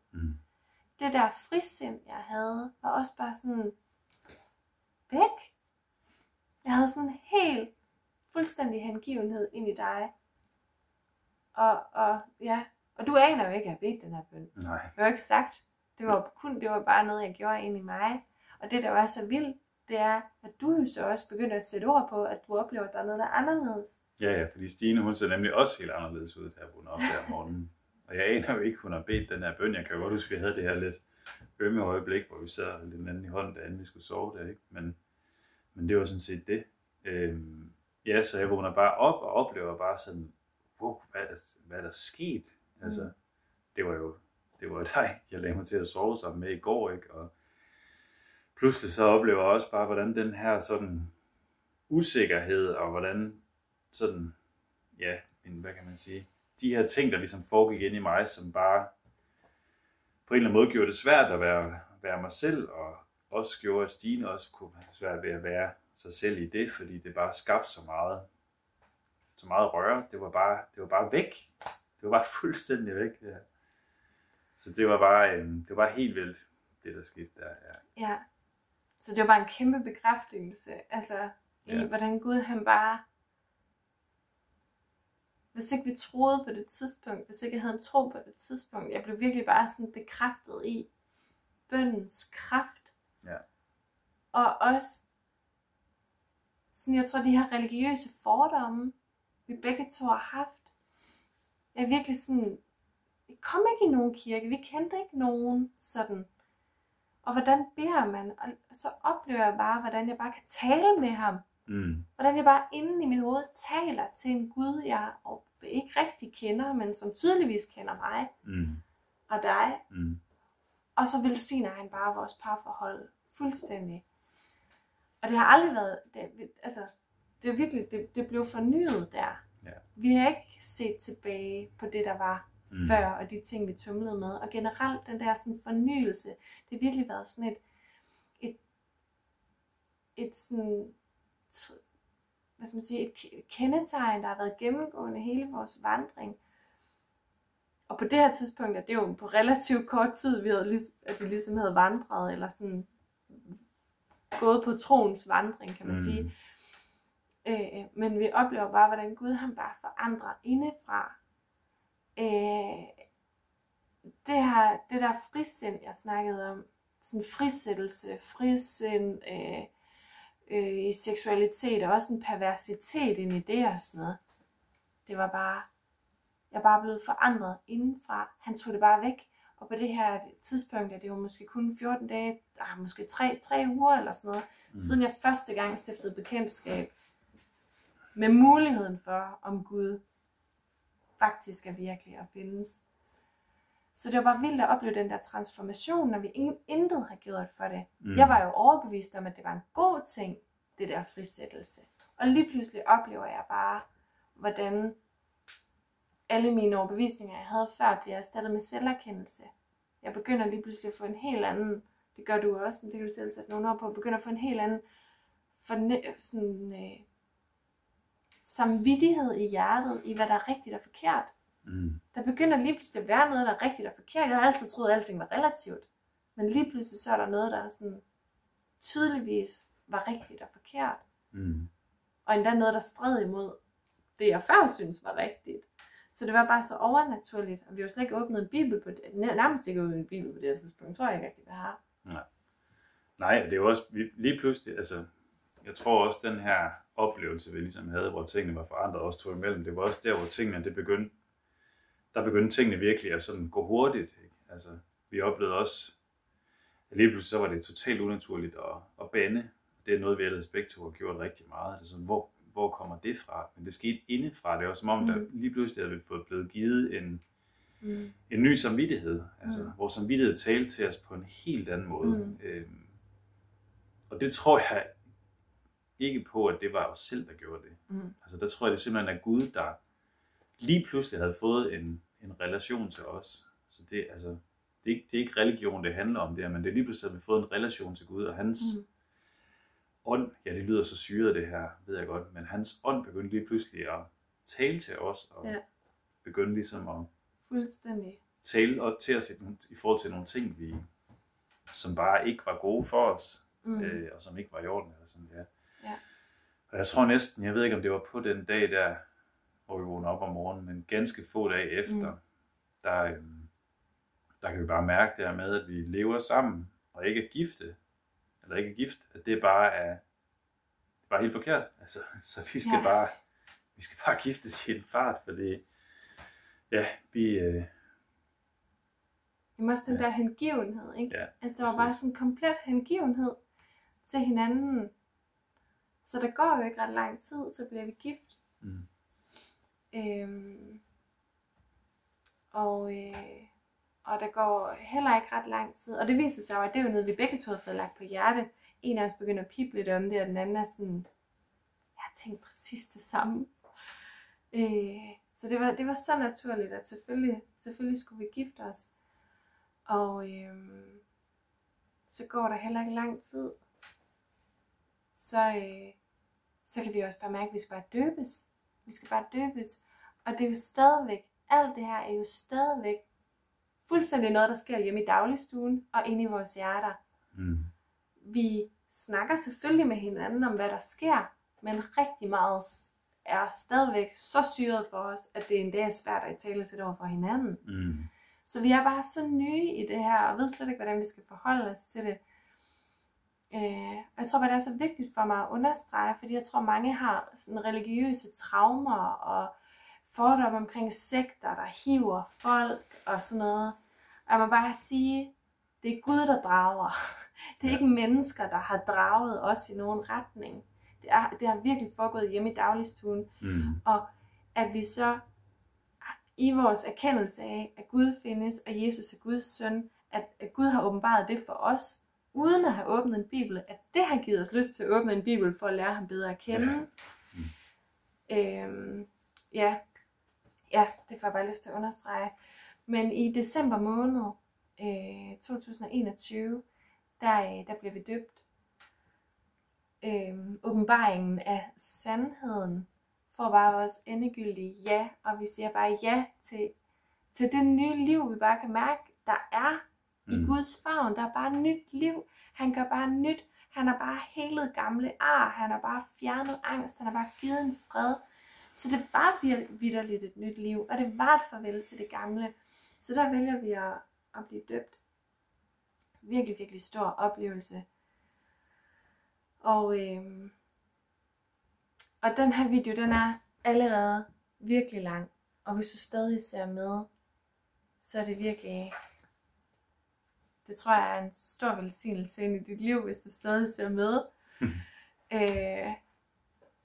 Det der frisind, jeg havde, var også bare sådan væk. Jeg havde sådan en helt fuldstændig hengivenhed ind i dig. Og du aner jo ikke, at jeg har bedt den her bøn. Nej. Det var jo ikke sagt. Det var bare noget, jeg gjorde ind i mig. Og det, der var så vildt, det er, at du jo så også begynder at sætte ord på, at du oplever, at der er noget, der er anderledes. Ja, fordi Stine, hun ser nemlig også helt anderledes ud, da jeg vågnede op der om morgenen. Og jeg aner jo ikke, hun har bedt den her bøn. Jeg kan jo godt huske, at vi havde det her lidt ømme øjeblik, hvor vi sad lidt anden i hånden, da vi skulle sove der, ikke? Men det var sådan set det. Ja, så jeg vågner bare op og oplever bare sådan, wow, hvad er der sket? Altså, det var jo dig, jeg lagde mig til at sove sammen med i går, ikke? Og pludselig så oplever jeg også bare, hvordan den her sådan usikkerhed, og hvordan sådan, ja, hvad kan man sige, de her ting, der ligesom foregik ind i mig, som bare på en eller anden måde gjorde det svært at være mig selv, og også gjorde, at Stine også kunne have svært ved at være sig selv i det, fordi det bare skabte så meget røre. Det var bare væk. Det var bare fuldstændig væk. Ja. Så det var bare helt vildt, det der skete der. Ja. Så det var bare en kæmpe bekræftelse, altså i hvordan Gud han bare, hvis ikke vi troede på det tidspunkt, hvis ikke jeg havde en tro på det tidspunkt, jeg blev virkelig bare sådan bekræftet i bønnens kraft. Ja. Og også sådan, jeg tror, de her religiøse fordomme, vi begge to har haft, er virkelig sådan, vi kom ikke i nogen kirke, vi kendte ikke nogen sådan. Og hvordan beder man? Og så oplever jeg bare, hvordan jeg bare kan tale med ham. Hvordan jeg bare inde i mit hoved taler til en Gud, jeg ikke rigtig kender, men som tydeligvis kender mig og dig. Og så velsigner han bare vores parforhold fuldstændig. Og det har aldrig været, det er virkelig, det blev fornyet der. Ja. Vi har ikke set tilbage på det, der var før, og de ting, vi tumlede med. Og generelt, den der sådan fornyelse, det har virkelig været sådan et sådan, hvad skal man sige, et kendetegn, der har været gennemgående hele vores vandring. Og på det her tidspunkt, er det jo på relativt kort tid, at vi ligesom havde vandret, eller sådan gået på troens vandring, kan man sige. Men vi oplever bare, hvordan Gud han bare forandrer indefra. Det der frisind, jeg snakkede om, sådan frisættelse, frisind i seksualitet, og også en perversitet ind i det og sådan noget. Det var bare, jeg er bare blevet forandret indenfra. Han tog det bare væk. Og på det her tidspunkt, at det var måske kun 14 dage, måske 3 uger eller sådan noget, siden jeg første gang stiftede bekendtskab med muligheden for, om Gud faktisk er virkelig og findes. Så det var bare vildt at opleve den der transformation, når vi intet har gjort for det. Jeg var jo overbevist om, at det var en god ting, det der frisættelse. Og lige pludselig oplever jeg bare, hvordan alle mine overbevisninger, jeg havde før, bliver erstattet med selverkendelse. Jeg begynder lige pludselig at få en helt anden, det gør du også, det kan du selv sætte nogle ord på, begynder at få en helt anden samvittighed i hjertet, i hvad der er rigtigt og forkert. Der begynder lige pludselig at være noget, der er rigtigt og forkert. Jeg havde altid troet, at alting var relativt. Men lige pludselig så er der noget, der sådan tydeligvis var rigtigt og forkert. Og endda noget, der stred imod det, jeg før synes var rigtigt. Så det var bare så overnaturligt. Og vi har slet ikke åbnet en bibel på det. Nærmest ikke åbnet en bibel på det her tidspunkt. Tror jeg ikke rigtig, vi har. Nej, det er jo også lige pludselig, altså, jeg tror også, den her oplevelse, vi ligesom havde, hvor tingene var forandret, også tog imellem, det var også der, hvor tingene, der begyndte tingene virkelig at sådan gå hurtigt. Ikke? Altså, vi oplevede også, at lige pludselig så var det totalt unaturligt at bande. Det er noget, vi ellers begge to har gjort rigtig meget. Altså, sådan, hvor kommer det fra? Men det skete indefra. Det var som om, der lige pludselig havde vi fået blevet givet en ny samvittighed. Altså, vores samvittighed talte til os på en helt anden måde. Og det tror jeg ikke på, at det var os selv, der gjorde det. Altså, der tror jeg, det simpelthen er Gud, der lige pludselig havde fået en relation til os. Så det, altså, det er ikke religion, det handler om det, men det er lige pludselig, at vi har fået en relation til Gud, og hans ånd, ja, det lyder så syret det her, ved jeg godt, men hans ånd begyndte lige pludselig at tale til os, og begyndte ligesom at fuldstændig tale til os i forhold til nogle ting, som bare ikke var gode for os, og som ikke var i orden. Eller sådan, ja. Og jeg tror næsten, jeg ved ikke, om det var på den dag der, hvor vi vågnede op om morgenen, men ganske få dage efter, der kan vi bare mærke det her med, at vi lever sammen, og ikke er gifte, eller ikke er gift, at det bare er helt forkert. Altså, så vi skal bare giftes i en fart, fordi vi også den der hengivenhed, ikke? Ja, altså, der var bare sådan en komplet hengivenhed til hinanden. Så der går jo ikke ret lang tid, så bliver vi gift. Og der går heller ikke ret lang tid. Og det viser sig jo, at det er jo noget, vi begge to har fået lagt på hjerte. En af os begynder at pible lidt om det, og den anden er sådan, jeg har tænkt præcis det samme. Så det var så naturligt, at selvfølgelig skulle vi gifte os. Og så går der heller ikke lang tid. Så kan vi også bare mærke, at vi skal bare døbes. Vi skal bare døbes. Og det er jo stadigvæk, alt det her er jo stadigvæk fuldstændig noget, der sker hjemme i dagligstuen og inde i vores hjerter. Vi snakker selvfølgelig med hinanden om, hvad der sker, men rigtig meget er stadigvæk så syret for os, at det endda er svært at italesætte over for hinanden. Så vi er bare så nye i det her, og ved slet ikke, hvordan vi skal forholde os til det. Jeg tror bare, det er så vigtigt for mig at understrege, fordi jeg tror, mange har sådan religiøse traumer og fordomme omkring sekter, der hiver folk og sådan noget. Og jeg må bare sige, det er Gud, der drager. Det er ikke mennesker, der har draget os i nogen retning. Det har virkelig foregået hjemme i dagligstuen. Og at vi så i vores erkendelse af, at Gud findes, og Jesus er Guds søn, at Gud har åbenbaret det for os, uden at have åbnet en bibel, at det har givet os lyst til at åbne en bibel, for at lære ham bedre at kende. Det får jeg bare lyst til at understrege. Men i december måned 2021, der blev vi døbt. Åbenbaringen af sandheden får bare vores endegyldige ja, og vi siger bare ja til det nye liv, vi bare kan mærke, der er i Guds favn. Der er bare nyt liv. Han gør bare nyt. Han har bare helet gamle ar, han har bare fjernet angst, han har bare givet en fred. Så det var vitterligt et nyt liv, og det var et farvel til det gamle. Så der vælger vi at blive døbt. Virkelig, virkelig stor oplevelse. Og den her video, den er allerede virkelig lang. Og hvis du stadig ser med, så er det virkelig, det tror jeg er en stor velsignelse ind i dit liv, hvis du stadig ser med.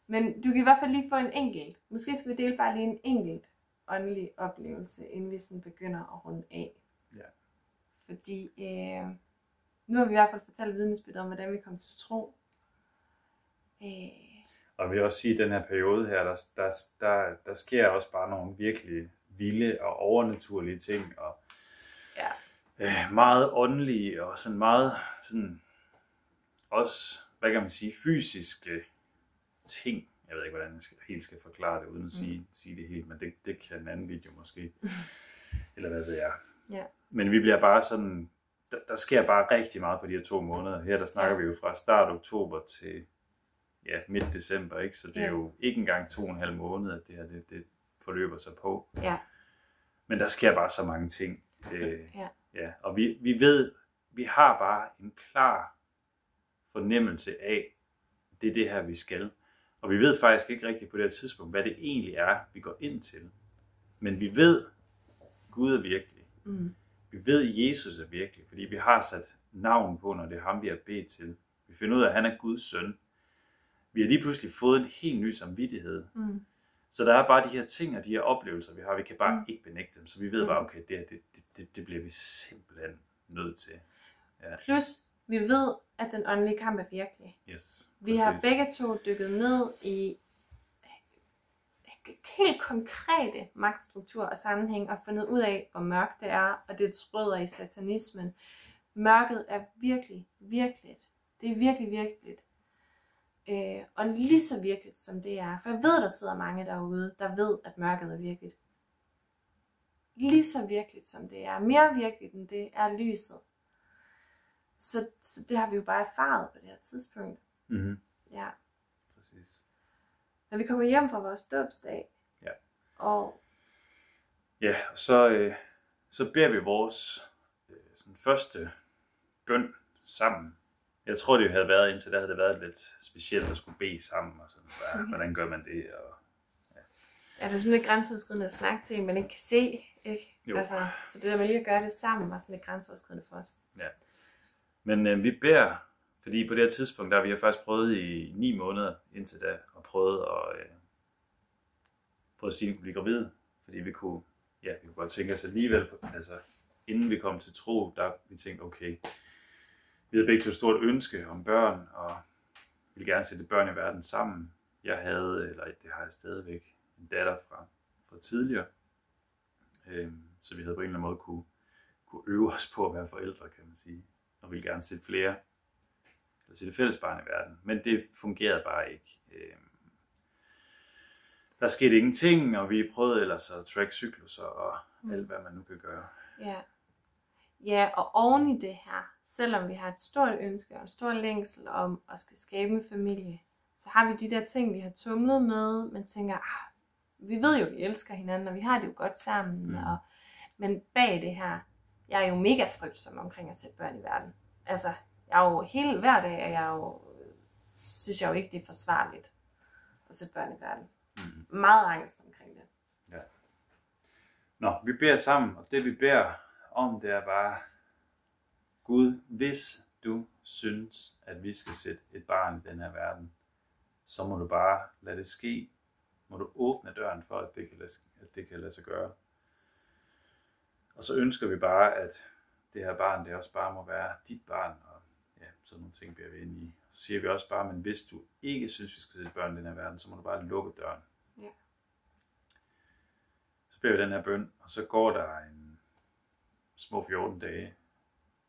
Men du kan i hvert fald lige få en enkelt. Måske skal vi dele bare lige en enkelt åndelig oplevelse, inden vi sådan begynder at runde af. Ja. Fordi nu har vi i hvert fald fortalt vidnesbyrd om, hvordan vi kom til tro. Og jeg vil også sige, at den her periode her, der sker også bare nogle virkelig vilde og overnaturlige ting. Og meget åndelige og sådan meget sådan også, hvad kan man sige, fysiske ting. Jeg ved ikke, hvordan jeg helt skal forklare det, uden at sige det helt, men det kan en anden video måske. Eller hvad ved jeg. Ja. Men vi bliver bare sådan, der sker bare rigtig meget på de her 2 måneder. Her der snakker vi jo fra start oktober til midt december, ikke? Så det er jo ikke engang 2,5 måneder, at det her det forløber sig på. Ja. Men der sker bare så mange ting. Og vi ved, vi har bare en klar fornemmelse af, det er det her, vi skal. Og vi ved faktisk ikke rigtigt på det her tidspunkt, hvad det egentlig er, vi går ind til. Men vi ved, Gud er virkelig. Vi ved, Jesus er virkelig, fordi vi har sat navn på, når det er ham, vi har bedt til. Vi finder ud af, at han er Guds søn. Vi har lige pludselig fået en helt ny samvittighed. Så der er bare de her ting og de her oplevelser, vi har. Vi kan bare ikke benægte dem. Så vi ved bare, okay, det bliver vi simpelthen nødt til. Ja. Plus, vi ved, at den åndelige kamp er virkelig. Yes, vi har begge to dykket ned i helt konkrete magtstrukturer og sammenhæng og fundet ud af, hvor mørkt det er, og det rødder i satanismen. Mørket er virkelig, virkeligt. Det er virkelig, virkeligt. Og lige så virkeligt som det er. For jeg ved, der sidder mange derude, der ved, at mørket er virkeligt. Lige så virkeligt som det er. Mere virkeligt end det er lyset. Så det har vi jo bare erfaret på det her tidspunkt. Ja. Præcis. Når vi kommer hjem fra vores dåbsdag. Ja. Og så beder vi vores sådan første bøn sammen. Jeg tror, det havde været, indtil der havde det været lidt specielt at skulle bede sammen. Og sådan, hvordan gør man det? Og, er det sådan lidt grænseoverskridende at snakke til en, man ikke kan se? Ikke? Altså, så det der med lige at gøre det sammen, var sådan lidt grænseoverskridende for os. Ja. Men vi beder, fordi på det her tidspunkt, der vi har faktisk prøvet i 9 måneder indtil da, og prøvet at sige, at vi kunne blive gravide. Fordi vi kunne godt tænke os alligevel, altså inden vi kom til tro, der vi tænkte, okay, vi havde begge to et stort ønske om børn, og ville gerne sætte børn i verden sammen. Jeg havde, eller det har jeg stadigvæk, en datter fra tidligere. Så vi havde på en eller anden måde kunne øve os på at være forældre, kan man sige. Og ville gerne sætte flere, eller sætte fællesbarn i verden. Men det fungerede bare ikke. Der skete ingenting, og vi prøvede ellers at track cykluser og alt, hvad man nu kan gøre. Ja, og oven i det her, selvom vi har et stort ønske og en stor længsel om at skal skabe en familie, så har vi de der ting, vi har tumlet med. Man tænker, vi ved jo, vi elsker hinanden, og vi har det jo godt sammen. Men bag det her, jeg er jo mega frygtsom omkring at sætte børn i verden. Altså, jeg er jo hver dag, og synes jeg jo ikke, det er forsvarligt at sætte børn i verden. Meget angst omkring det. Ja. Nå, vi beder sammen, og det vi beder om, det er bare, Gud, hvis du synes, at vi skal sætte et barn i den her verden, så må du bare lade det ske. Må du åbne døren for, at det kan lade sig gøre. Og så ønsker vi bare, at det her barn, det også bare må være dit barn, og sådan nogle ting bliver vi inde i. Så siger vi også bare, men hvis du ikke synes, vi skal sætte børn i den her verden, så må du bare lukke døren. Ja. Så beder vi den her bøn, og så går der en små 14 dage,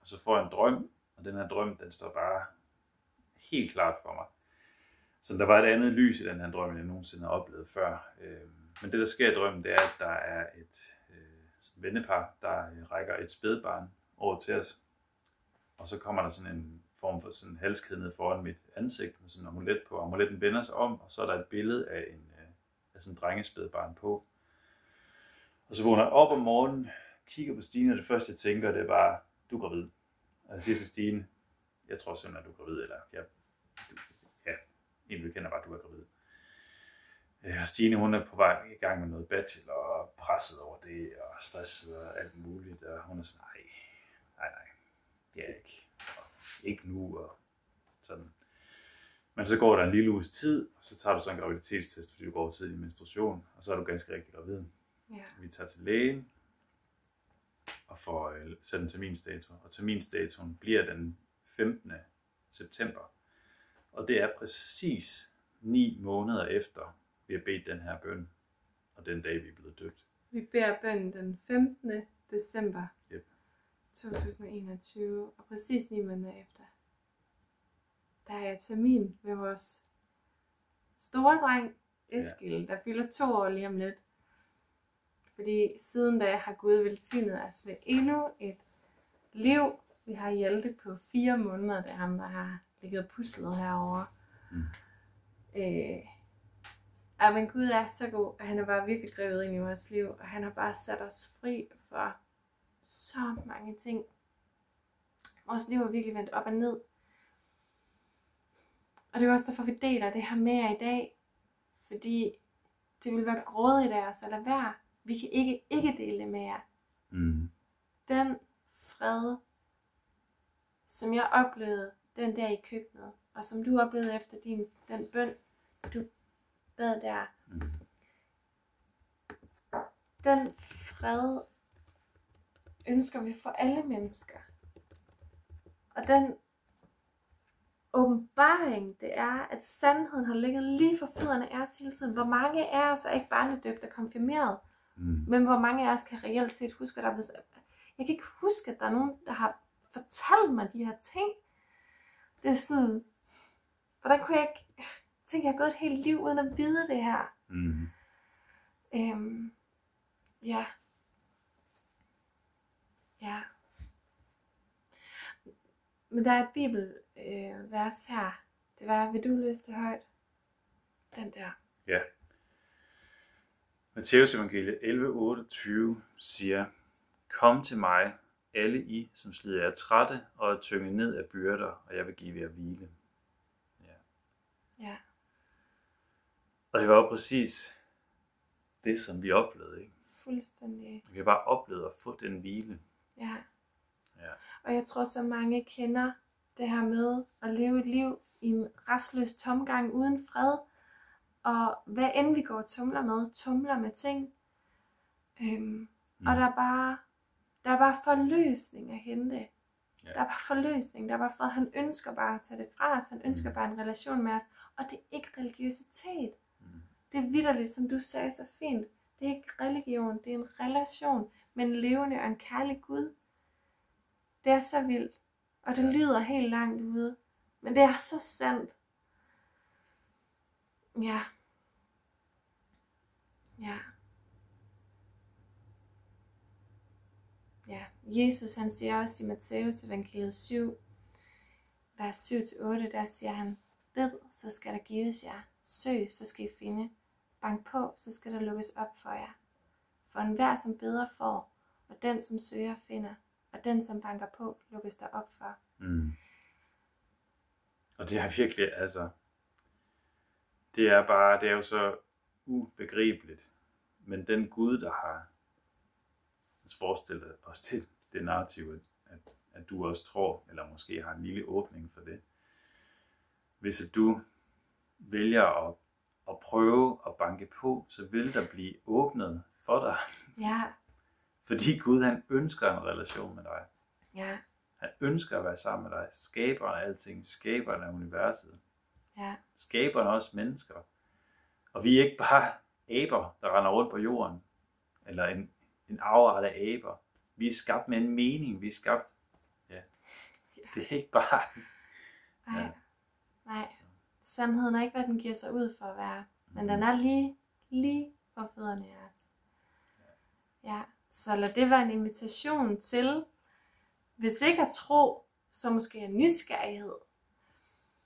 og så får jeg en drøm, og den her drøm, den står bare helt klart for mig. Så der var et andet lys i den her drøm, end jeg nogensinde har oplevet før. Men det, der sker i drømmen, det er, at der er et vennepar, der rækker et spædbarn over til os. Og så kommer der sådan en form for sådan en halskæde ned foran mit ansigt, med sådan en amulet på. Amuletten vender sig om, og så er der et billede af sådan en drengespædbarn på. Og så vågner jeg op om morgenen, kigger på Stine, og det første jeg tænker, det er bare, du er gravid. Og jeg siger til Stine, jeg tror simpelthen, at du er gravid, eller en vi kender bare, at du er gravid. Og Stine, hun er på vej i gang med noget bachelor, og presset over det, og stresset og alt muligt, og hun er sådan, nej, det er ikke. Og ikke nu, og sådan. Men så går der en lille uges tid, og så tager du så en graviditetstest, fordi du går over tidlig menstruation, og så er du ganske rigtig gravid. Ja. Vi tager til lægen, og får sat en terminsdato, og terminsdatoen bliver den 15. september. Og det er præcis 9 måneder efter, vi har bedt den her bøn, og den dag, vi er blevet døbt. Vi beder bønnen den 15. december 2021, og præcis 9 måneder efter, der er jeg termin med vores store dreng, Eskil, der fylder 2 år lige om lidt. Fordi siden da har Gud velsignet os med endnu et liv. Vi har Hjalte på 4 måneder, det er ham, der har ligget puslet herovre. Men Gud er så god, og han er bare virkelig grebet ind i vores liv, og han har bare sat os fri for så mange ting. Vores liv er virkelig vendt op og ned. Og det er også derfor, vi deler det her med jer i dag, fordi det vil være grådigt af os at lade være. Vi kan ikke dele det med jer. Den fred, som jeg oplevede den der i køkkenet, og som du oplevede efter den bøn, du bad der. Den fred ønsker vi for alle mennesker. Og den åbenbaring, det er, at sandheden har ligget lige for fødderne af os hele tiden. Hvor mange af os er ikke barnedøbt og konfirmeret, men hvor mange af os kan reelt set huske, at der er blevet... Jeg kan ikke huske, at der er nogen, der har fortalt mig de her ting. Det er sådan... Hvordan kunne jeg ikke tænke, at jeg har gået et helt liv uden at vide det her? Ja. Men der er et bibelvers her. Det var, vil du læse det højt? Den der. Ja. Matteus evangeliet 11:28 siger, kom til mig, alle I, som slider jer trætte og er tynget ned af byrder, og jeg vil give jer hvile. Ja. Og det var jo præcis det, som vi oplevede, ikke? Fuldstændig. Vi har bare oplevet at få den hvile. Ja. Ja. Og jeg tror, så mange kender det her med at leve et liv i en restløs tomgang uden fred. Og hvad end vi går og tumler med ting. Og der er bare forløsning at hente. Ja. Der er bare forløsning, der er bare fred. Han ønsker bare at tage det fra os. Han ønsker bare en relation med os. Og det er ikke religiøsitet. Det er vitterligt, som du sagde så fint. Det er ikke religion, det er en relation med en levende og en kærlig Gud. Det er så vildt. Og det lyder helt langt ude. Men det er så sandt. Ja. Jesus han siger også i Matteus evangeliet 7, vers 7-8, der siger han, bed, så skal der gives jer. Søg, så skal I finde. Bank på, så skal der lukkes op for jer. For enhver som beder får, og den som søger finder, og den som banker på, lukkes der op for. Og det er virkelig, altså, det er jo så ubegribeligt. Men den Gud, der har forestillet os til det narrativ, at du også tror, eller måske har en lille åbning for det. Hvis at du vælger at prøve at banke på, så vil der blive åbnet for dig. Ja. Fordi Gud, han ønsker en relation med dig. Ja. Han ønsker at være sammen med dig. Skaberen af alting, skaberen af universet. Ja. Skaberen af os mennesker. Og vi er ikke bare aber, der render rundt på jorden. Eller en afart af aber. Vi er skabt med en mening. Vi er skabt. Ja. Det er ikke bare. Nej. Sandheden er ikke, hvad den giver sig ud for at være. Men den er lige for fødderne af os. Ja. Så lad det være en invitation til, hvis ikke at tro, så måske er nysgerrighed.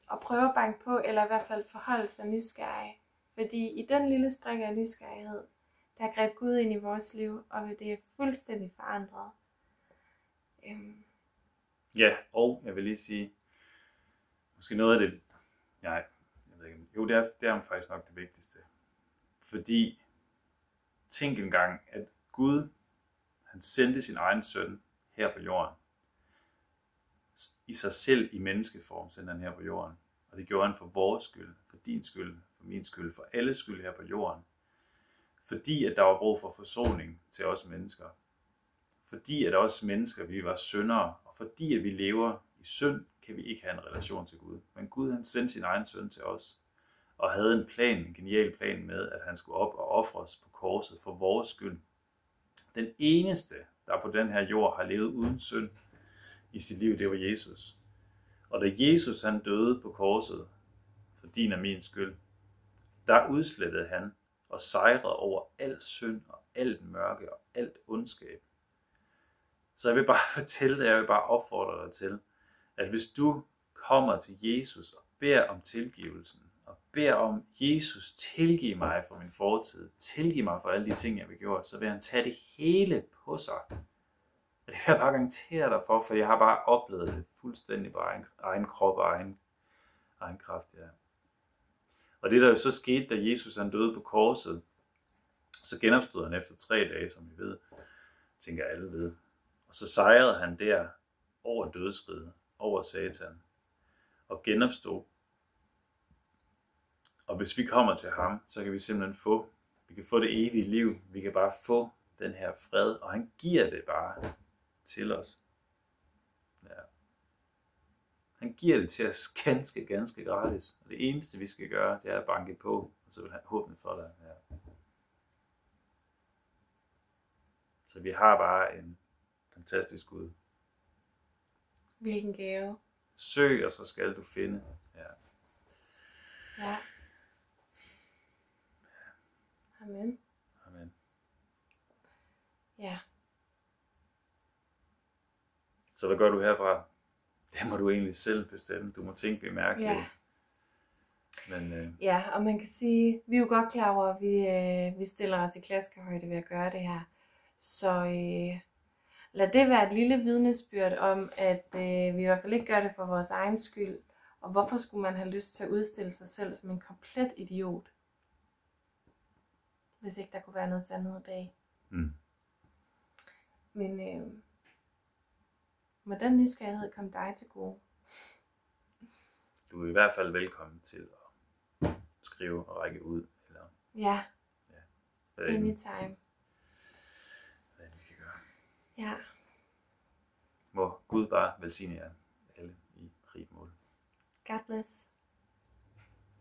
Og prøve at banke på, eller i hvert fald forholde sig nysgerrig. Fordi i den lille spring af nysgerrighed, der greb Gud ind i vores liv, og det er fuldstændig forandret. Ja, og jeg vil lige sige, måske noget af det, jeg ved ikke, jo det er faktisk nok det vigtigste. Fordi, tænk engang, at Gud, han sendte sin egen søn her på jorden. I sig selv i menneskeform sendte han her på jorden. Og det gjorde han for vores skyld, for din skyld, for min skyld, for alles skyld her på jorden. Fordi at der var brug for forsoning til os mennesker. Fordi at os mennesker, vi var syndere, og fordi at vi lever i synd, kan vi ikke have en relation til Gud. Men Gud, han sendte sin egen søn til os, og havde en plan, en genial plan med, at han skulle op og ofre os på korset for vores skyld. Den eneste, der på den her jord har levet uden synd i sit liv, det var Jesus. Og da Jesus han døde på korset for din og min skyld, der udslettede han og sejrede over al synd og alt mørke og alt ondskab. Så jeg vil bare fortælle dig, jeg vil bare opfordre dig til, at hvis du kommer til Jesus og beder om tilgivelsen, og beder om, Jesus tilgiv mig for min fortid, tilgiv mig for alle de ting, jeg har gjort, så vil han tage det hele på sig. Og det vil jeg bare garantere dig for jeg har bare oplevet det fuldstændig på egen krop og egen kraft. Ja. Og det der jo så skete, da Jesus han døde på korset, så genopstod han efter 3 dage, som vi ved, tænker alle ved. Og så sejrede han der over dødsriget, over Satan, og genopstod. Og hvis vi kommer til ham, så kan vi simpelthen få det evige liv. Vi kan bare få den her fred, og han giver det bare til os. Ja. Han giver det til os ganske gratis. Og det eneste vi skal gøre, det er at banke på, og så vil han åbne for dig. Ja. Så vi har bare en fantastisk Gud. Hvilken gave. Søg, og så skal du finde. Ja. Ja. Amen. Amen. Ja. Så hvad gør du herfra? Det må du egentlig selv bestemme. Du må tænke bemærkeligt. Ja. Men, Ja, og man kan sige, vi er jo godt klar over, at vi stiller os i klaskehøjde ved at gøre det her. Så lad det være et lille vidnesbyrd om, at vi i hvert fald ikke gør det for vores egen skyld. Og hvorfor skulle man have lyst til at udstille sig selv som en komplet idiot? Hvis ikke der kunne være noget sandhed bag. Men må den nysgerrighed komme dig til gode. Du er i hvert fald velkommen til at skrive og række ud. Eller, Ja. hvad Anytime. Hvad vi kan gøre. Ja. Må Gud bare velsigne jer alle i rigt mål. God bless.